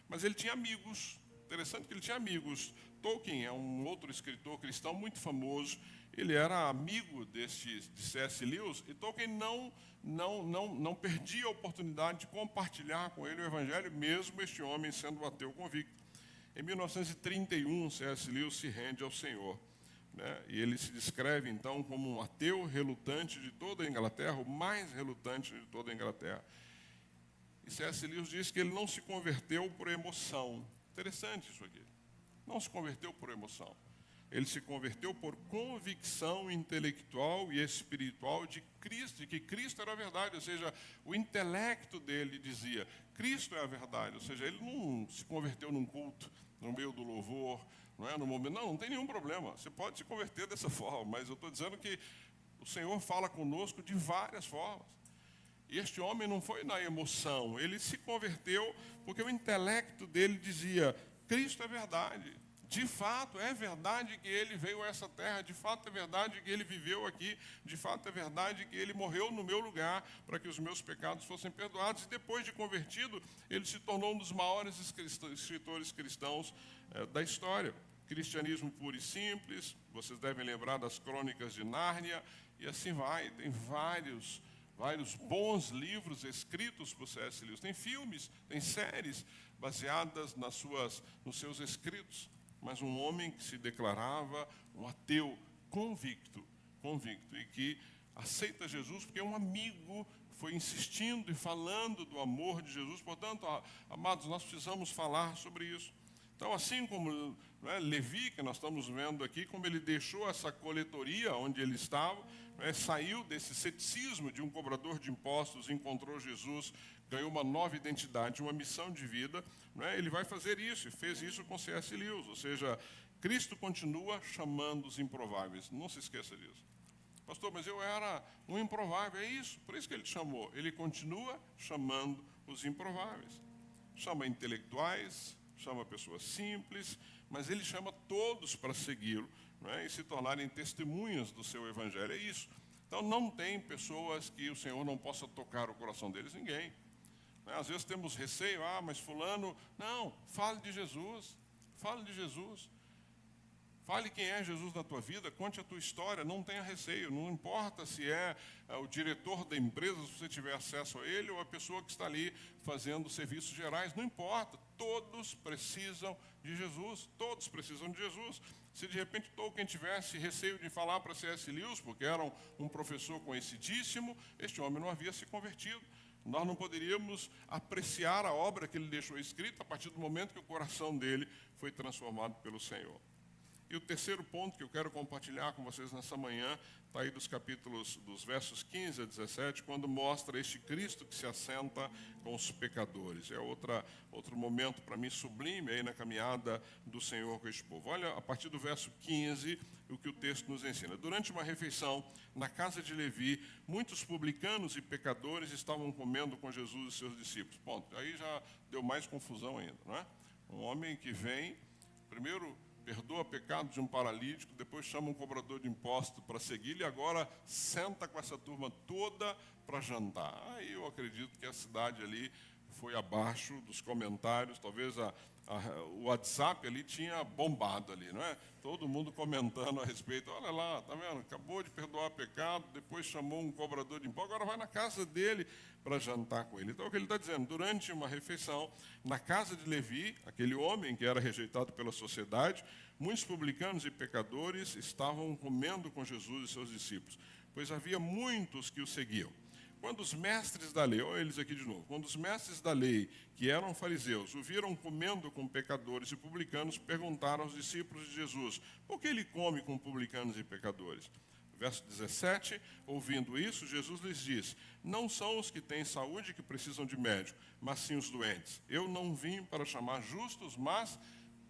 Mas ele tinha amigos. Interessante que ele tinha amigos. Tolkien é um outro escritor cristão muito famoso. Ele era amigo de C.S. Lewis, e Tolkien não perdia a oportunidade de compartilhar com ele o Evangelho, mesmo este homem sendo um ateu convicto. Em 1931, C.S. Lewis se rende ao Senhor, né? E ele se descreve, então, como um ateu relutante de toda a Inglaterra, o mais relutante de toda a Inglaterra. E C.S. Lewis diz que ele não se converteu por emoção. Interessante isso aqui. Não se converteu por emoção. Ele se converteu por convicção intelectual e espiritual de Cristo, de que Cristo era a verdade, ou seja, o intelecto dele dizia, Cristo é a verdade, ou seja, ele não se converteu num culto, no meio do louvor, não é, no momento, não tem nenhum problema, você pode se converter dessa forma, mas eu estou dizendo que o Senhor fala conosco de várias formas. E este homem não foi na emoção, ele se converteu porque o intelecto dele dizia, Cristo é verdade. De fato, é verdade que ele veio a essa terra, de fato é verdade que ele viveu aqui, de fato é verdade que ele morreu no meu lugar para que os meus pecados fossem perdoados. E depois de convertido, ele se tornou um dos maiores escritores cristãos da história. Cristianismo puro e simples, vocês devem lembrar das Crônicas de Nárnia, e assim vai, tem vários bons livros escritos por C.S. Lewis. Tem filmes, tem séries baseadas nos seus escritos. Mas um homem que se declarava um ateu convicto, e que aceita Jesus porque um amigo foi insistindo e falando do amor de Jesus. Portanto, amados, nós precisamos falar sobre isso. Então, assim como, né, Levi, que nós estamos vendo aqui, como ele deixou essa coletoria onde ele estava, né, saiu desse ceticismo de um cobrador de impostos, encontrou Jesus, ganhou uma nova identidade, uma missão de vida, né, ele vai fazer isso, e fez isso com C.S. Lewis, ou seja, Cristo continua chamando os improváveis, não se esqueça disso. Pastor, mas eu era um improvável, é isso, por isso que ele chamou, ele continua chamando os improváveis. Chama intelectuais, chama pessoas simples, mas ele chama todos para segui-lo, né, e se tornarem testemunhas do seu evangelho, é isso. Então não tem pessoas que o Senhor não possa tocar o coração deles, ninguém. Às vezes temos receio, mas fulano, não, fale de Jesus, fale de Jesus. Fale quem é Jesus na tua vida, conte a tua história, não tenha receio. Não importa se é o diretor da empresa, se você tiver acesso a ele, ou a pessoa que está ali fazendo serviços gerais, não importa. Todos precisam de Jesus, todos precisam de Jesus. Se de repente Tolkien tivesse receio de falar para C.S. Lewis, porque era um professor conhecidíssimo, este homem não havia se convertido. Nós não poderíamos apreciar a obra que ele deixou escrita a partir do momento que o coração dele foi transformado pelo Senhor. E o terceiro ponto que eu quero compartilhar com vocês nessa manhã está aí dos versos 15 a 17, quando mostra este Cristo que se assenta com os pecadores. É outro momento para mim sublime aí na caminhada do Senhor com este povo. Olha, a partir do verso 15, o que o texto nos ensina. Durante uma refeição na casa de Levi, muitos publicanos e pecadores estavam comendo com Jesus e seus discípulos. Ponto. Aí já deu mais confusão ainda, não é? Um homem que vem, primeiro perdoa pecado de um paralítico, depois chama um cobrador de impostos para seguir-lhe, e agora senta com essa turma toda para jantar. Aí eu acredito que a cidade ali foi abaixo dos comentários, talvez o WhatsApp ali tinha bombado ali, não é? Todo mundo comentando a respeito, olha lá, tá vendo? Acabou de perdoar pecado, depois chamou um cobrador de impostos, agora vai na casa dele para jantar com ele. Então, o que ele está dizendo? Durante uma refeição, na casa de Levi, aquele homem que era rejeitado pela sociedade, muitos publicanos e pecadores estavam comendo com Jesus e seus discípulos, pois havia muitos que o seguiam. Quando os mestres da lei, olha eles aqui de novo, quando os mestres da lei, que eram fariseus, o viram comendo com pecadores e publicanos, perguntaram aos discípulos de Jesus, por que ele come com publicanos e pecadores? Verso 17, ouvindo isso, Jesus lhes disse, não são os que têm saúde que precisam de médico, mas sim os doentes. Eu não vim para chamar justos, mas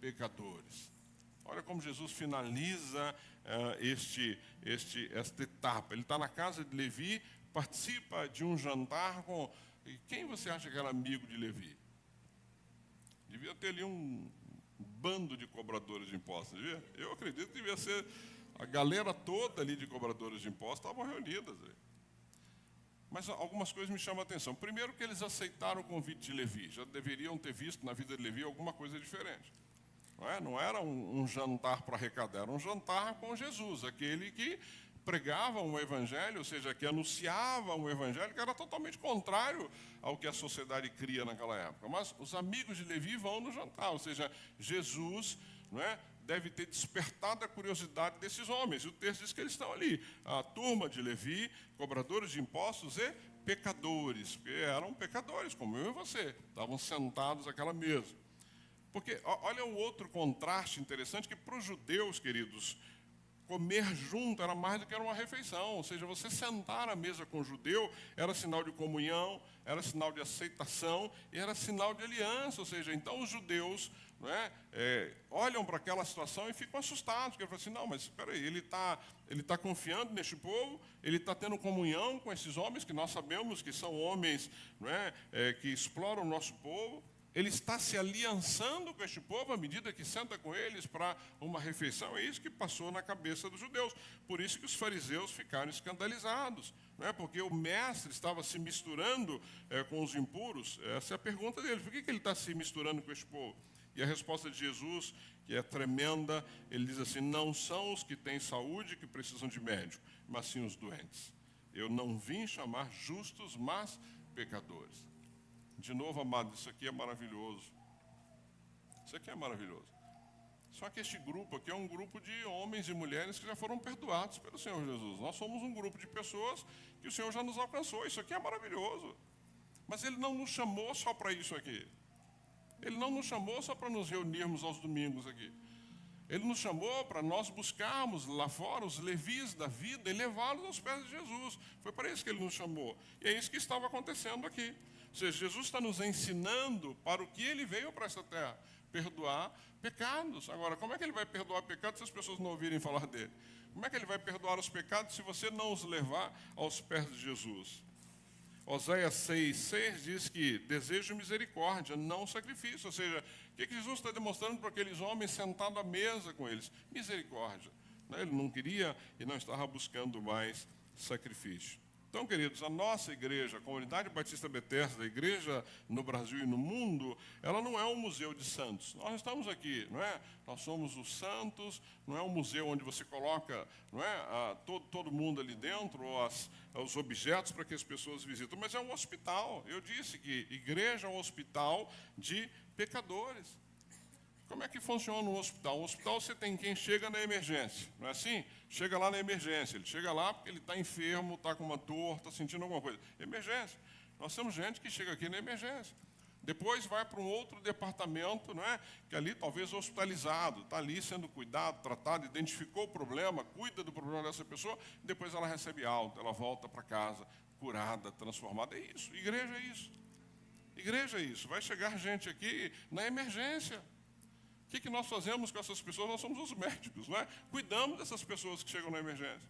pecadores. Olha como Jesus finaliza esta etapa. Ele está na casa de Levi, participa de um jantar com... E quem você acha que era amigo de Levi? Devia ter ali um bando de cobradores de impostos, devia? Eu acredito que devia ser a galera toda ali de cobradores de impostos, estavam reunidas. Mas algumas coisas me chamam a atenção. Primeiro que eles aceitaram o convite de Levi, já deveriam ter visto na vida de Levi alguma coisa diferente. Não era um jantar para arrecadar, era um jantar com Jesus, aquele que pregava um evangelho, ou seja, que anunciava um evangelho que era totalmente contrário ao que a sociedade cria naquela época. Mas os amigos de Levi vão no jantar, ou seja, Jesus, deve ter despertado a curiosidade desses homens. E o texto diz que eles estão ali, a turma de Levi, cobradores de impostos e pecadores, porque eram pecadores, como eu e você, estavam sentados àquela mesa. Porque olha o outro contraste interessante, que para os judeus, queridos, comer junto era mais do que uma refeição, ou seja, você sentar à mesa com o judeu era sinal de comunhão, era sinal de aceitação e era sinal de aliança, ou seja, então os judeus olham para aquela situação e ficam assustados, porque falam assim, não, mas espera aí, ele tá confiando neste povo, ele está tendo comunhão com esses homens, que nós sabemos que são homens que exploram o nosso povo, ele está se aliançando com este povo à medida que senta com eles para uma refeição. É isso que passou na cabeça dos judeus. Por isso que os fariseus ficaram escandalizados, porque o mestre estava se misturando com os impuros. Essa é a pergunta deles. Por que ele está se misturando com este povo? E a resposta de Jesus, que é tremenda, ele diz assim, não são os que têm saúde que precisam de médico, mas sim os doentes. Eu não vim chamar justos, mas pecadores. De novo, amado, isso aqui é maravilhoso. Isso aqui é maravilhoso. Só que este grupo aqui é um grupo de homens e mulheres que já foram perdoados pelo Senhor Jesus. Nós somos um grupo de pessoas que o Senhor já nos alcançou. Isso aqui é maravilhoso. Mas Ele não nos chamou só para isso aqui. Ele não nos chamou só para nos reunirmos aos domingos aqui. Ele nos chamou para nós buscarmos lá fora os levis da vida e levá-los aos pés de Jesus. Foi para isso que Ele nos chamou. E é isso que estava acontecendo aqui. Ou seja, Jesus está nos ensinando para o que Ele veio para essa terra, perdoar pecados. Agora, como é que Ele vai perdoar pecados se as pessoas não ouvirem falar dEle? Como é que Ele vai perdoar os pecados se você não os levar aos pés de Jesus? Oséias 6,6 diz que desejo misericórdia, não sacrifício. Ou seja, o que Jesus está demonstrando para aqueles homens sentados à mesa com eles? Misericórdia. Ele não queria e não estava buscando mais sacrifício. Então, queridos, a nossa igreja, a Comunidade Batista Betesda, a igreja no Brasil e no mundo, ela não é um museu de santos. Nós estamos aqui, não é? Nós somos os santos, não é um museu onde você coloca, não é, todo mundo ali dentro, ou os objetos para que as pessoas visitam, mas é um hospital. Eu disse que igreja é um hospital de pecadores. Como é que funciona um hospital? Um hospital você tem quem chega na emergência, não é assim? Chega lá na emergência, ele chega lá porque ele está enfermo, está com uma dor, está sentindo alguma coisa. Emergência. Nós temos gente que chega aqui na emergência. Depois vai para um outro departamento, não é? Que ali talvez hospitalizado, está ali sendo cuidado, tratado, identificou o problema, cuida do problema dessa pessoa, depois ela recebe alta, ela volta para casa, curada, transformada. É isso, igreja é isso. Igreja é isso. Vai chegar gente aqui na emergência. O que nós fazemos com essas pessoas? Nós somos os médicos, não é? Cuidamos dessas pessoas que chegam na emergência.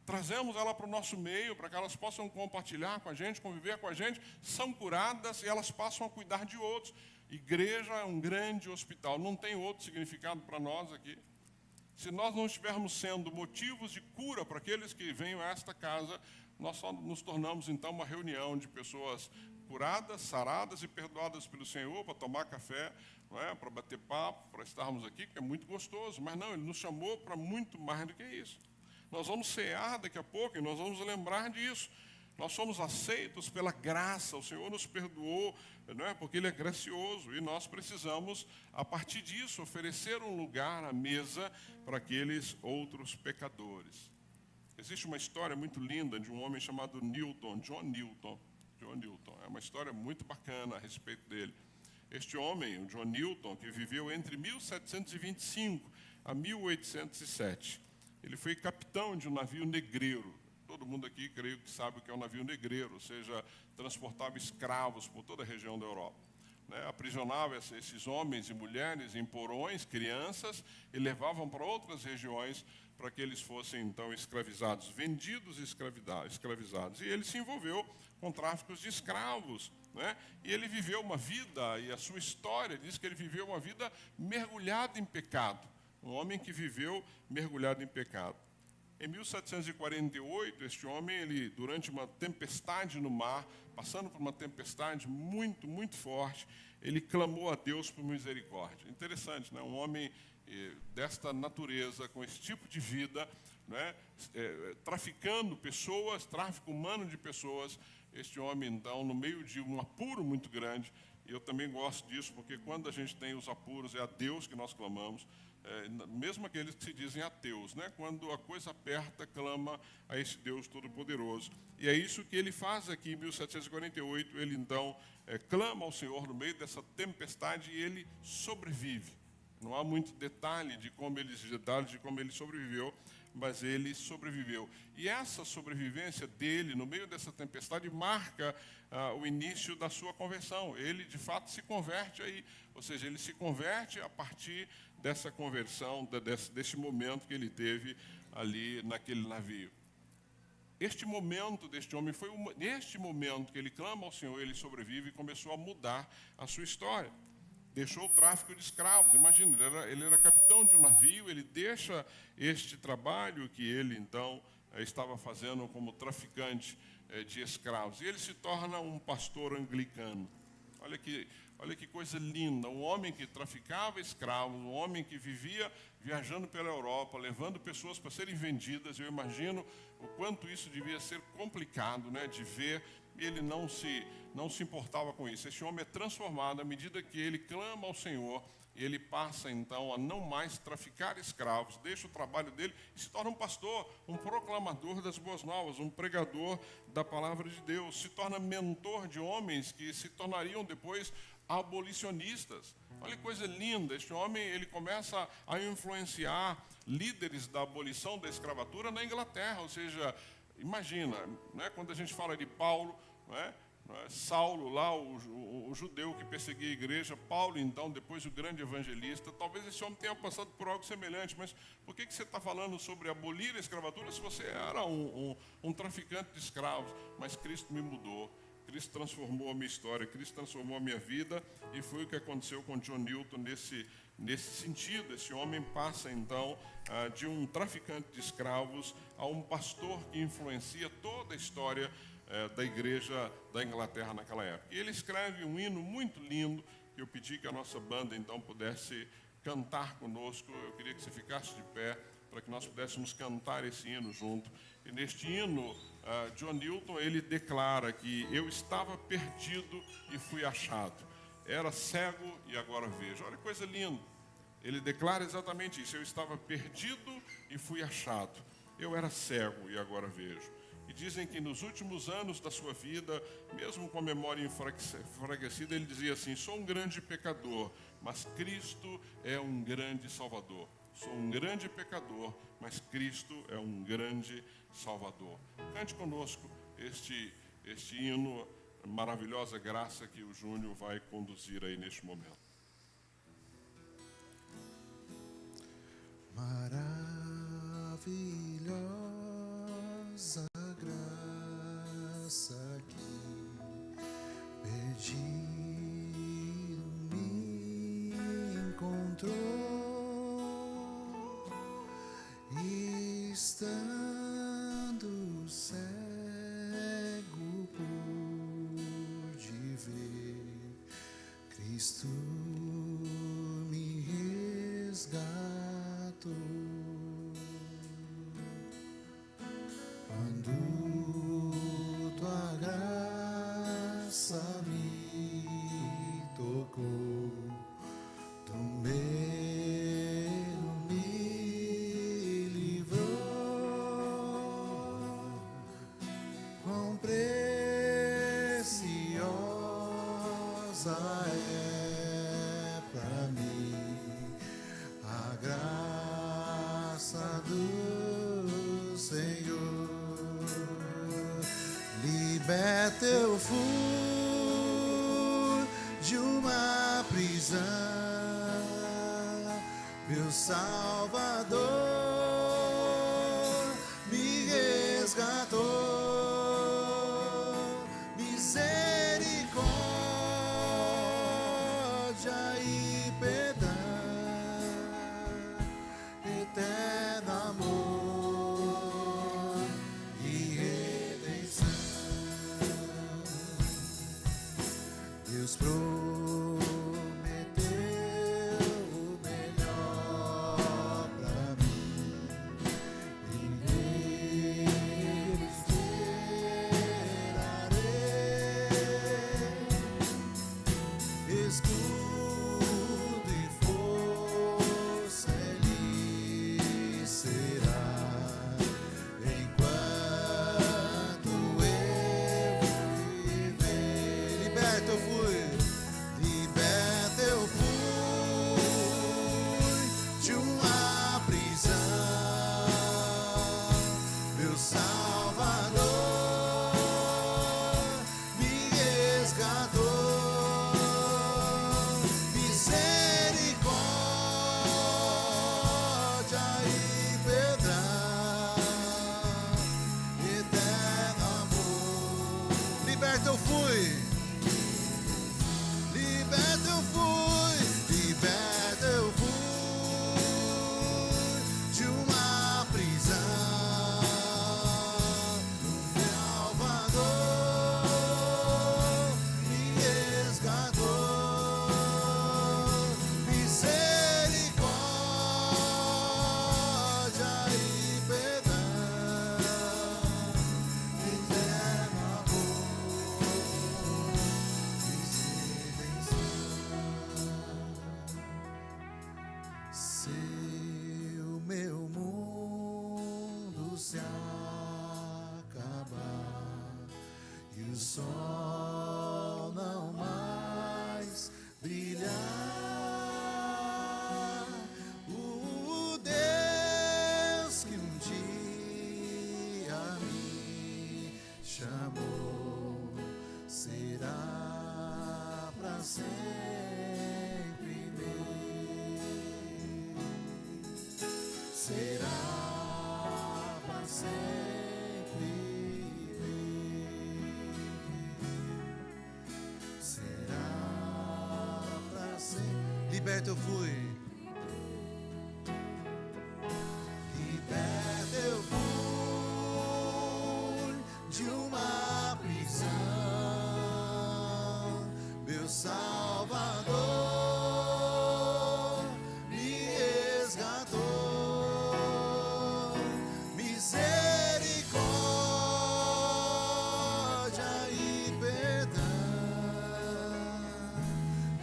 Trazemos ela para o nosso meio, para que elas possam compartilhar com a gente, conviver com a gente, são curadas e elas passam a cuidar de outros. Igreja é um grande hospital, não tem outro significado para nós aqui. Se nós não estivermos sendo motivos de cura para aqueles que venham a esta casa, nós só nos tornamos, então, uma reunião de pessoas curadas, saradas e perdoadas pelo Senhor, para tomar café, não é? Para bater papo, para estarmos aqui, que é muito gostoso. Mas não, Ele nos chamou para muito mais do que isso. Nós vamos cear daqui a pouco e nós vamos lembrar disso. Nós somos aceitos pela graça, o Senhor nos perdoou, não é? Porque Ele é gracioso e nós precisamos, a partir disso, oferecer um lugar à mesa para aqueles outros pecadores. Existe uma história muito linda de um homem chamado Newton, John Newton. É uma história muito bacana a respeito dele. Este homem, o John Newton, que viveu entre 1725 a 1807, ele foi capitão de um navio negreiro. Todo mundo aqui, creio que sabe o que é um navio negreiro, ou seja, transportava escravos por toda a região da Europa. Aprisionava esses homens e mulheres em porões, crianças, e levavam para outras regiões para que eles fossem, então, escravizados, vendidos e escravizados. E ele se envolveu com tráficos de escravos, né? E ele viveu uma vida, e a sua história diz que ele viveu uma vida mergulhado em pecado. Um homem que viveu mergulhado em pecado. Em 1748, este homem, ele, durante uma tempestade no mar, passando por uma tempestade muito, muito forte, ele clamou a Deus por misericórdia. Interessante, né? Um homem desta natureza, com esse tipo de vida, né? Traficando pessoas, tráfico humano de pessoas, este homem, então, no meio de um apuro muito grande, e eu também gosto disso, porque quando a gente tem os apuros, é a Deus que nós clamamos, mesmo aqueles que se dizem ateus, né? Quando a coisa aperta, clama a esse Deus Todo-Poderoso. E é isso que ele faz aqui em 1748, ele então clama ao Senhor no meio dessa tempestade e ele sobrevive. Não há muito detalhe de como ele sobreviveu, mas ele sobreviveu. E essa sobrevivência dele, no meio dessa tempestade, marca o início da sua conversão. Ele, de fato, se converte aí. Ou seja, ele se converte a partir dessa conversão, desse momento que ele teve ali naquele navio. Este momento deste homem foi neste momento que ele clama ao Senhor, ele sobrevive e começou a mudar a sua história. Deixou o tráfico de escravos. Imagina, ele era capitão de um navio, ele deixa este trabalho que ele, então, estava fazendo como traficante de escravos. E ele se torna um pastor anglicano. Olha que coisa linda, um homem que traficava escravos, um homem que vivia viajando pela Europa, levando pessoas para serem vendidas. Eu imagino o quanto isso devia ser complicado, né, de ver. Ele não se importava com isso. Esse homem é transformado à medida que ele clama ao Senhor, e ele passa então a não mais traficar escravos, deixa o trabalho dele e se torna um pastor, um proclamador das boas novas, um pregador da palavra de Deus, se torna mentor de homens que se tornariam depois abolicionistas. Olha que coisa linda, este homem ele começa a influenciar líderes da abolição da escravatura na Inglaterra, ou seja, imagina, né, quando a gente fala de Paulo, né, Saulo lá, o judeu que perseguia a igreja, Paulo então, depois o grande evangelista, talvez esse homem tenha passado por algo semelhante, mas por que você está falando sobre abolir a escravatura se você era um traficante de escravos? Mas Cristo me mudou, Cristo transformou a minha história, Cristo transformou a minha vida, e foi o que aconteceu com John Newton nesse sentido. Esse homem passa então de um traficante de escravos a um pastor que influencia toda a história da igreja da Inglaterra naquela época. E ele escreve um hino muito lindo, que eu pedi que a nossa banda então pudesse cantar conosco. Eu queria que você ficasse de pé para que nós pudéssemos cantar esse hino junto. E neste hino, John Newton, ele declara que eu estava perdido e fui achado. Era cego e agora vejo. Olha que coisa linda. Ele declara exatamente isso. Eu estava perdido e fui achado. Eu era cego e agora vejo. E dizem que nos últimos anos da sua vida, mesmo com a memória enfraquecida, ele dizia assim: sou um grande pecador, mas Cristo é um grande Salvador. Sou um grande pecador, mas Cristo é um grande Salvador. Cante conosco este hino, maravilhosa graça que o Júnior vai conduzir aí neste momento. Maravilhosa graça que perdido me encontrou, estando cego pude ver, Cristo me resgatou. Quando tua graça me tocou, do medo me livrou. Quão preciosa é pra mim a graça do Senhor. Liberta eu fui de uma prisão, meu Salvador me resgatou. Misericórdia e perdão, eterno amor e redenção. Deus prometeu o melhor pra mim, e nele esperarei. Escudo e força Ele será, enquanto eu viver. Liberta eu fui de uma prisão, meu Salvador me resgatou. Misericórdia e perdão, eterno amor. Liberta eu fui. Liberta eu fui de uma prisão, meu Salvador me resgatou. Misericórdia e perdão, eterno amor e redenção. Se o meu mundo se acabar e o sol não mais brilhar, o Deus que um dia me chamou será pra sempre meu, será pra sempre meu. Liberto eu fui. Liberto eu fui de uma prisão. Meu Salvador me resgatou. Misericórdia e perdão,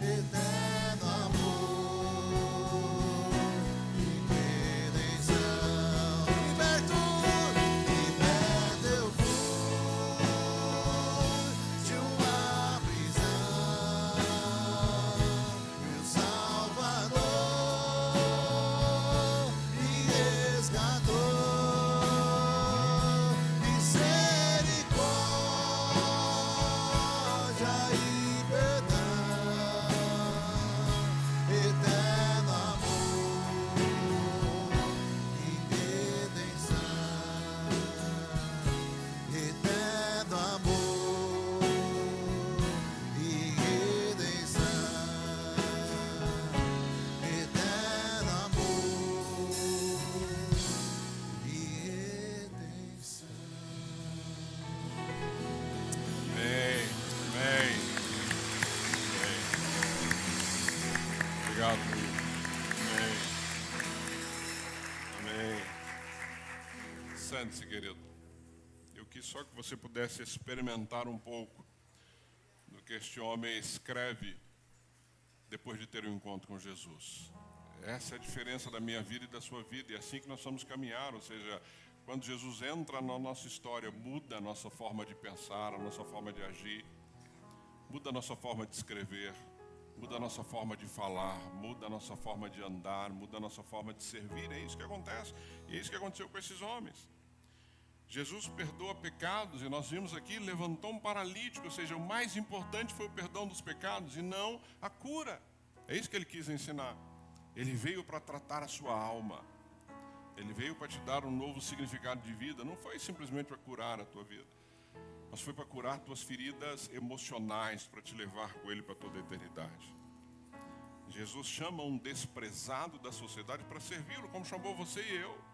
eterno amor e redenção. Liberto, liberto eu fui de uma prisão. Meu Salvador me resgatou. Misericórdia e perdão, eterno amor e redenção. Eterno amor e redenção. Eterno amor e redenção. Amém, amém, amém. Obrigado, querido. Amém, amém. Sente-se, querido. Eu quis só que você pudesse experimentar um pouco do que este homem escreve depois de ter um encontro com Jesus. Essa é a diferença da minha vida e da sua vida, e é assim que nós vamos caminhar, ou seja, quando Jesus entra na nossa história, muda a nossa forma de pensar, a nossa forma de agir, muda a nossa forma de escrever, muda a nossa forma de falar, muda a nossa forma de andar, muda a nossa forma de servir. É isso que acontece, e é isso que aconteceu com esses homens. Jesus perdoa pecados, e nós vimos aqui, levantou um paralítico, ou seja, o mais importante foi o perdão dos pecados e não a cura. É isso que ele quis ensinar. Ele veio para tratar a sua alma. Ele veio para te dar um novo significado de vida. Não foi simplesmente para curar a tua vida, mas foi para curar tuas feridas emocionais, para te levar com ele para toda a eternidade. Jesus chama um desprezado da sociedade para servi-lo, como chamou você e eu.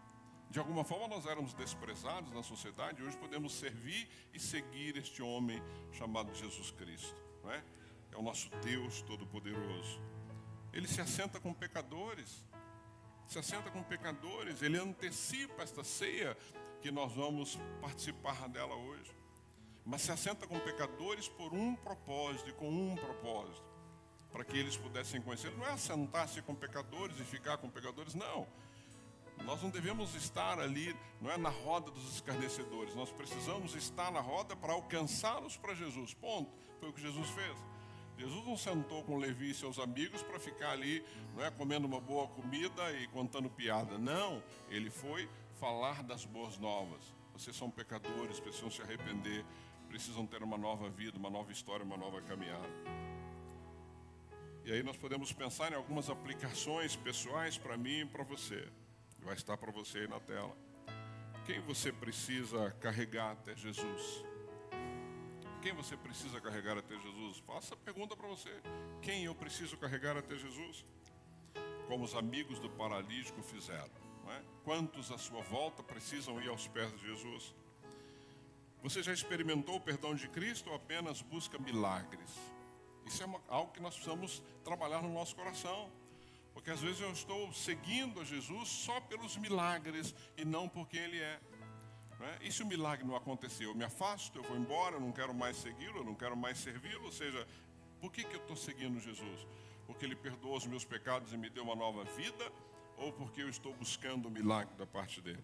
De alguma forma nós éramos desprezados na sociedade, e hoje podemos servir e seguir este homem chamado Jesus Cristo, não é? É o nosso Deus Todo-Poderoso. Ele se assenta com pecadores, ele antecipa esta ceia que nós vamos participar dela hoje. Mas se assenta com pecadores por um propósito, e com um propósito, para que eles pudessem conhecer. Não é assentar-se com pecadores e ficar com pecadores, não. Nós não devemos estar ali, não é na roda dos escarnecedores. Nós precisamos estar na roda para alcançá-los para Jesus. Ponto. Foi o que Jesus fez. Jesus não sentou com Levi e seus amigos para ficar ali, não é, comendo uma boa comida e contando piada. Não, ele foi falar das boas novas. Vocês são pecadores, precisam se arrepender, precisam ter uma nova vida, uma nova história, uma nova caminhada. E aí nós podemos pensar em algumas aplicações pessoais para mim e para você. Vai estar para você aí na tela. Quem você precisa carregar até Jesus? Quem você precisa carregar até Jesus? Faça a pergunta para você. Quem eu preciso carregar até Jesus? Como os amigos do paralítico fizeram, não é? Quantos à sua volta precisam ir aos pés de Jesus? Você já experimentou o perdão de Cristo ou apenas busca milagres? Isso é algo que nós precisamos trabalhar no nosso coração. Porque às vezes eu estou seguindo a Jesus só pelos milagres e não por quem Ele é. E se o milagre não aconteceu? Eu me afasto, eu vou embora, eu não quero mais segui-lo, eu não quero mais servi-lo. Ou seja, por que eu estou seguindo Jesus? Porque Ele perdoou os meus pecados e me deu uma nova vida? Ou porque eu estou buscando o milagre da parte dEle?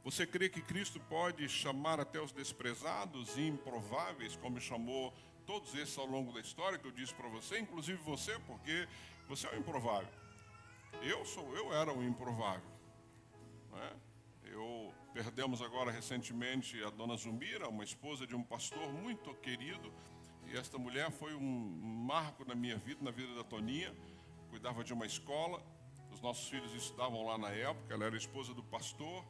Você crê que Cristo pode chamar até os desprezados e improváveis, como chamou todos esses ao longo da história, que eu disse para você, inclusive você, porque você é o improvável. Eu era o improvável, não é? Perdemos agora recentemente a dona Zumira, uma esposa de um pastor muito querido, e esta mulher foi um marco na minha vida, na vida da Toninha. Cuidava de uma escola, os nossos filhos estudavam lá na época, ela era esposa do pastor,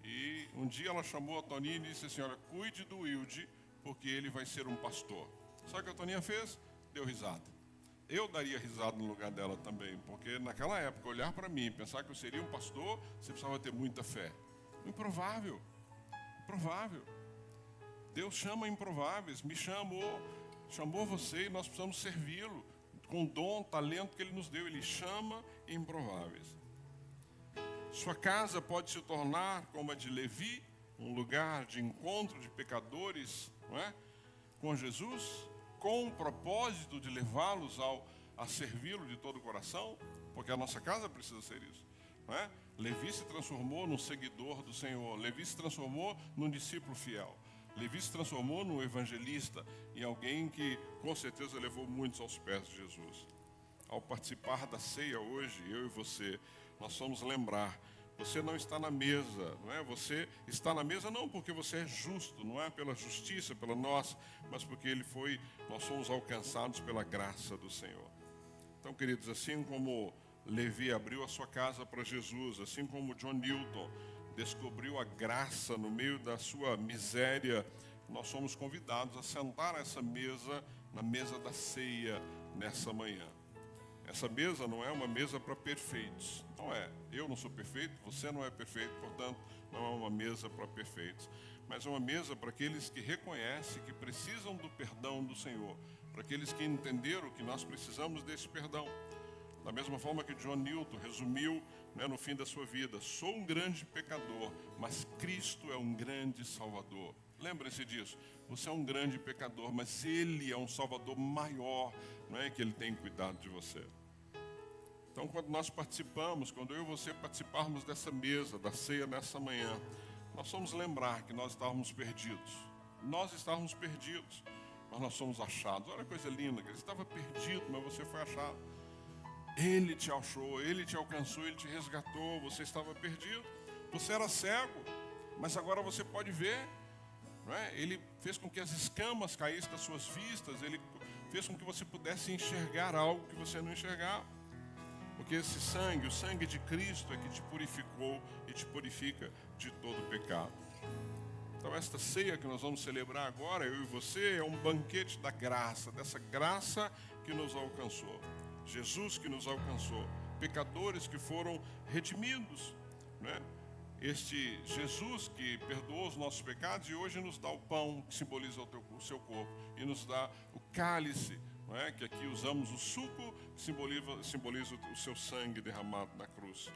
e um dia ela chamou a Toninha e disse assim: olha, cuide do Wilde, porque ele vai ser um pastor. Sabe o que a Toninha fez? Deu risada. eu daria risada no lugar dela também, porque naquela época, olhar para mim e pensar que eu seria um pastor, você precisava ter muita fé. Improvável. Improvável. Deus chama improváveis, me chamou você e nós precisamos servi-lo com o dom, talento que Ele nos deu. Ele chama improváveis. Sua casa pode se tornar como a de Levi, um lugar de encontro de pecadores, não é? Com Jesus, com o propósito de levá-los a servi-lo de todo o coração, porque a nossa casa precisa ser isso, não é? Levi se transformou num seguidor do Senhor, Levi se transformou num discípulo fiel, Levi se transformou num evangelista, em alguém que com certeza levou muitos aos pés de Jesus. Ao participar da ceia hoje, eu e você, nós vamos lembrar, você não está na mesa, não é? Você está na mesa não porque você é justo, não é pela justiça, pela nossa, mas porque nós somos alcançados pela graça do Senhor. Então, queridos, assim como Levi abriu a sua casa para Jesus, assim como John Newton descobriu a graça no meio da sua miséria, nós somos convidados a sentar nessa mesa, na mesa da ceia, nessa manhã. Essa mesa não é uma mesa para perfeitos, não é. Eu não sou perfeito, você não é perfeito, portanto, não é uma mesa para perfeitos. Mas é uma mesa para aqueles que reconhecem que precisam do perdão do Senhor, para aqueles que entenderam que nós precisamos desse perdão. Da mesma forma que John Newton resumiu, né, no fim da sua vida, sou um grande pecador, mas Cristo é um grande Salvador. Lembre-se disso, você é um grande pecador, mas Ele é um Salvador maior, não é que Ele tem cuidado de você. Então, quando nós participamos, quando eu e você participarmos dessa mesa, da ceia nessa manhã, nós vamos lembrar que nós estávamos perdidos. Nós estávamos perdidos, mas nós somos achados. Olha que coisa linda, que ele estava perdido, mas você foi achado. Ele te achou, Ele te alcançou, Ele te resgatou, você estava perdido. Você era cego, mas agora você pode ver. Não é? Ele fez com que as escamas caíssem das suas vistas, Ele fez com que você pudesse enxergar algo que você não enxergava. Porque esse sangue, o sangue de Cristo é que te purificou e te purifica de todo pecado. Então esta ceia que nós vamos celebrar agora, eu e você, é um banquete da graça, dessa graça que nos alcançou. Jesus que nos alcançou, pecadores que foram redimidos, né? Este Jesus que perdoou os nossos pecados e hoje nos dá o pão que simboliza o seu corpo e nos dá o cálice, não é? Que aqui usamos o suco que simboliza o seu sangue derramado na cruz.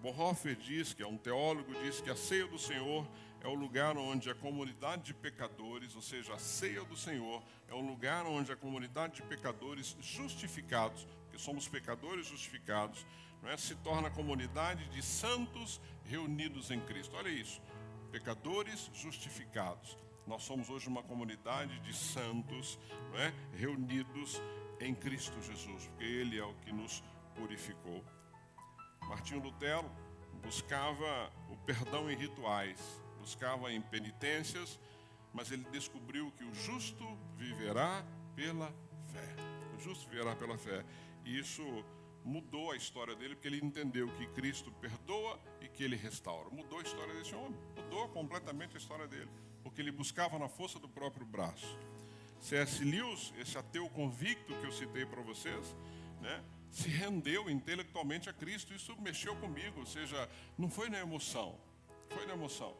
Bonhoeffer diz, que é um teólogo, diz que a ceia do Senhor é o lugar onde a comunidade de pecadores, ou seja, a ceia do Senhor é um lugar onde a comunidade de pecadores justificados, porque somos pecadores justificados, não é? Se torna a comunidade de santos reunidos em Cristo. Olha isso, pecadores justificados. Nós somos hoje uma comunidade de santos, não é? Reunidos em Cristo Jesus, porque Ele é o que nos purificou. Martinho Lutero buscava o perdão em rituais, buscava em penitências, mas ele descobriu que o justo viverá pela fé. O justo viverá pela fé. E isso mudou a história dele, porque ele entendeu que Cristo perdoa e que Ele restaura. Mudou a história desse homem, mudou completamente a história dele, porque ele buscava na força do próprio braço. C.S. Lewis, esse ateu convicto que eu citei para vocês, né, se rendeu intelectualmente a Cristo. Isso mexeu comigo, ou seja, não foi na emoção, foi na emoção.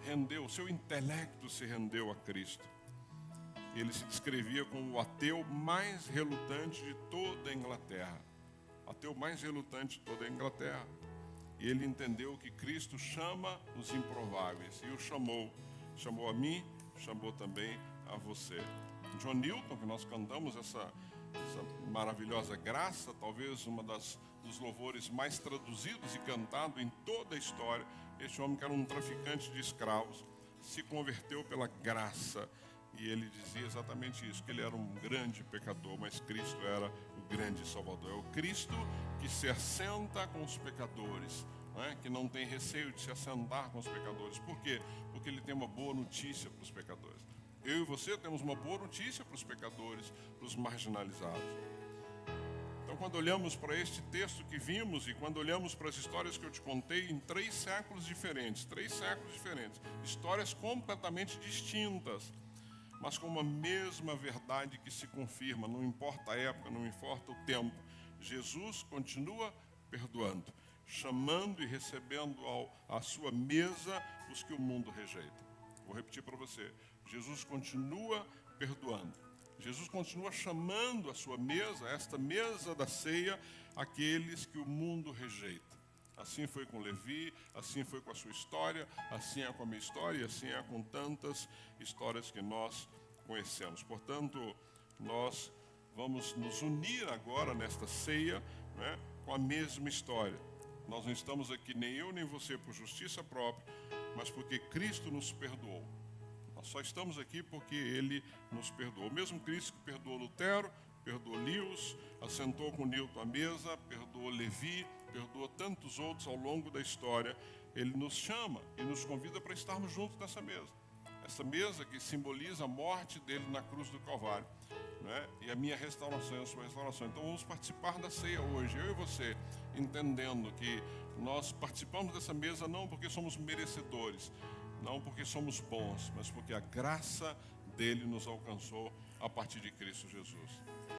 Rendeu, o seu intelecto se rendeu a Cristo. Ele se descrevia como o ateu mais relutante de toda a Inglaterra. Ateu mais relutante de toda a Inglaterra. E ele entendeu que Cristo chama os improváveis. E o chamou a mim, chamou também a você. John Newton, que nós cantamos essa maravilhosa graça, talvez uma dos louvores mais traduzidos e cantados em toda a história. Este homem que era um traficante de escravos, se converteu pela graça. E ele dizia exatamente isso, que ele era um grande pecador, mas Cristo era o grande Salvador. É o Cristo que se assenta com os pecadores, não é? Que não tem receio de se assentar com os pecadores. Por quê? Porque ele tem uma boa notícia para os pecadores. Eu e você temos uma boa notícia para os pecadores, para os marginalizados. Então, quando olhamos para este texto que vimos e quando olhamos para as histórias que eu te contei em 3 séculos diferentes, histórias completamente distintas, mas com uma mesma verdade que se confirma, não importa a época, não importa o tempo. Jesus continua perdoando, chamando e recebendo à sua mesa os que o mundo rejeita. Vou repetir para você. Jesus continua perdoando. Jesus continua chamando à sua mesa, esta mesa da ceia, aqueles que o mundo rejeita. Assim foi com Levi, assim foi com a sua história, assim é com a minha história, e assim é com tantas histórias que nós conhecemos. Portanto, nós vamos nos unir agora nesta ceia, né, com a mesma história. Nós não estamos aqui, nem eu nem você, por justiça própria, mas porque Cristo nos perdoou. Nós só estamos aqui porque Ele nos perdoou. O mesmo Cristo que perdoou Lutero, perdoou Lewis, assentou com Newton à mesa, perdoou Levi, perdoou tantos outros ao longo da história. Ele nos chama e nos convida para estarmos juntos nessa mesa. Essa mesa que simboliza a morte dele na cruz do Calvário, né? E a minha restauração, a sua restauração. Então vamos participar da ceia hoje, eu e você, entendendo que nós participamos dessa mesa não porque somos merecedores, não porque somos bons, mas porque a graça dele nos alcançou a partir de Cristo Jesus.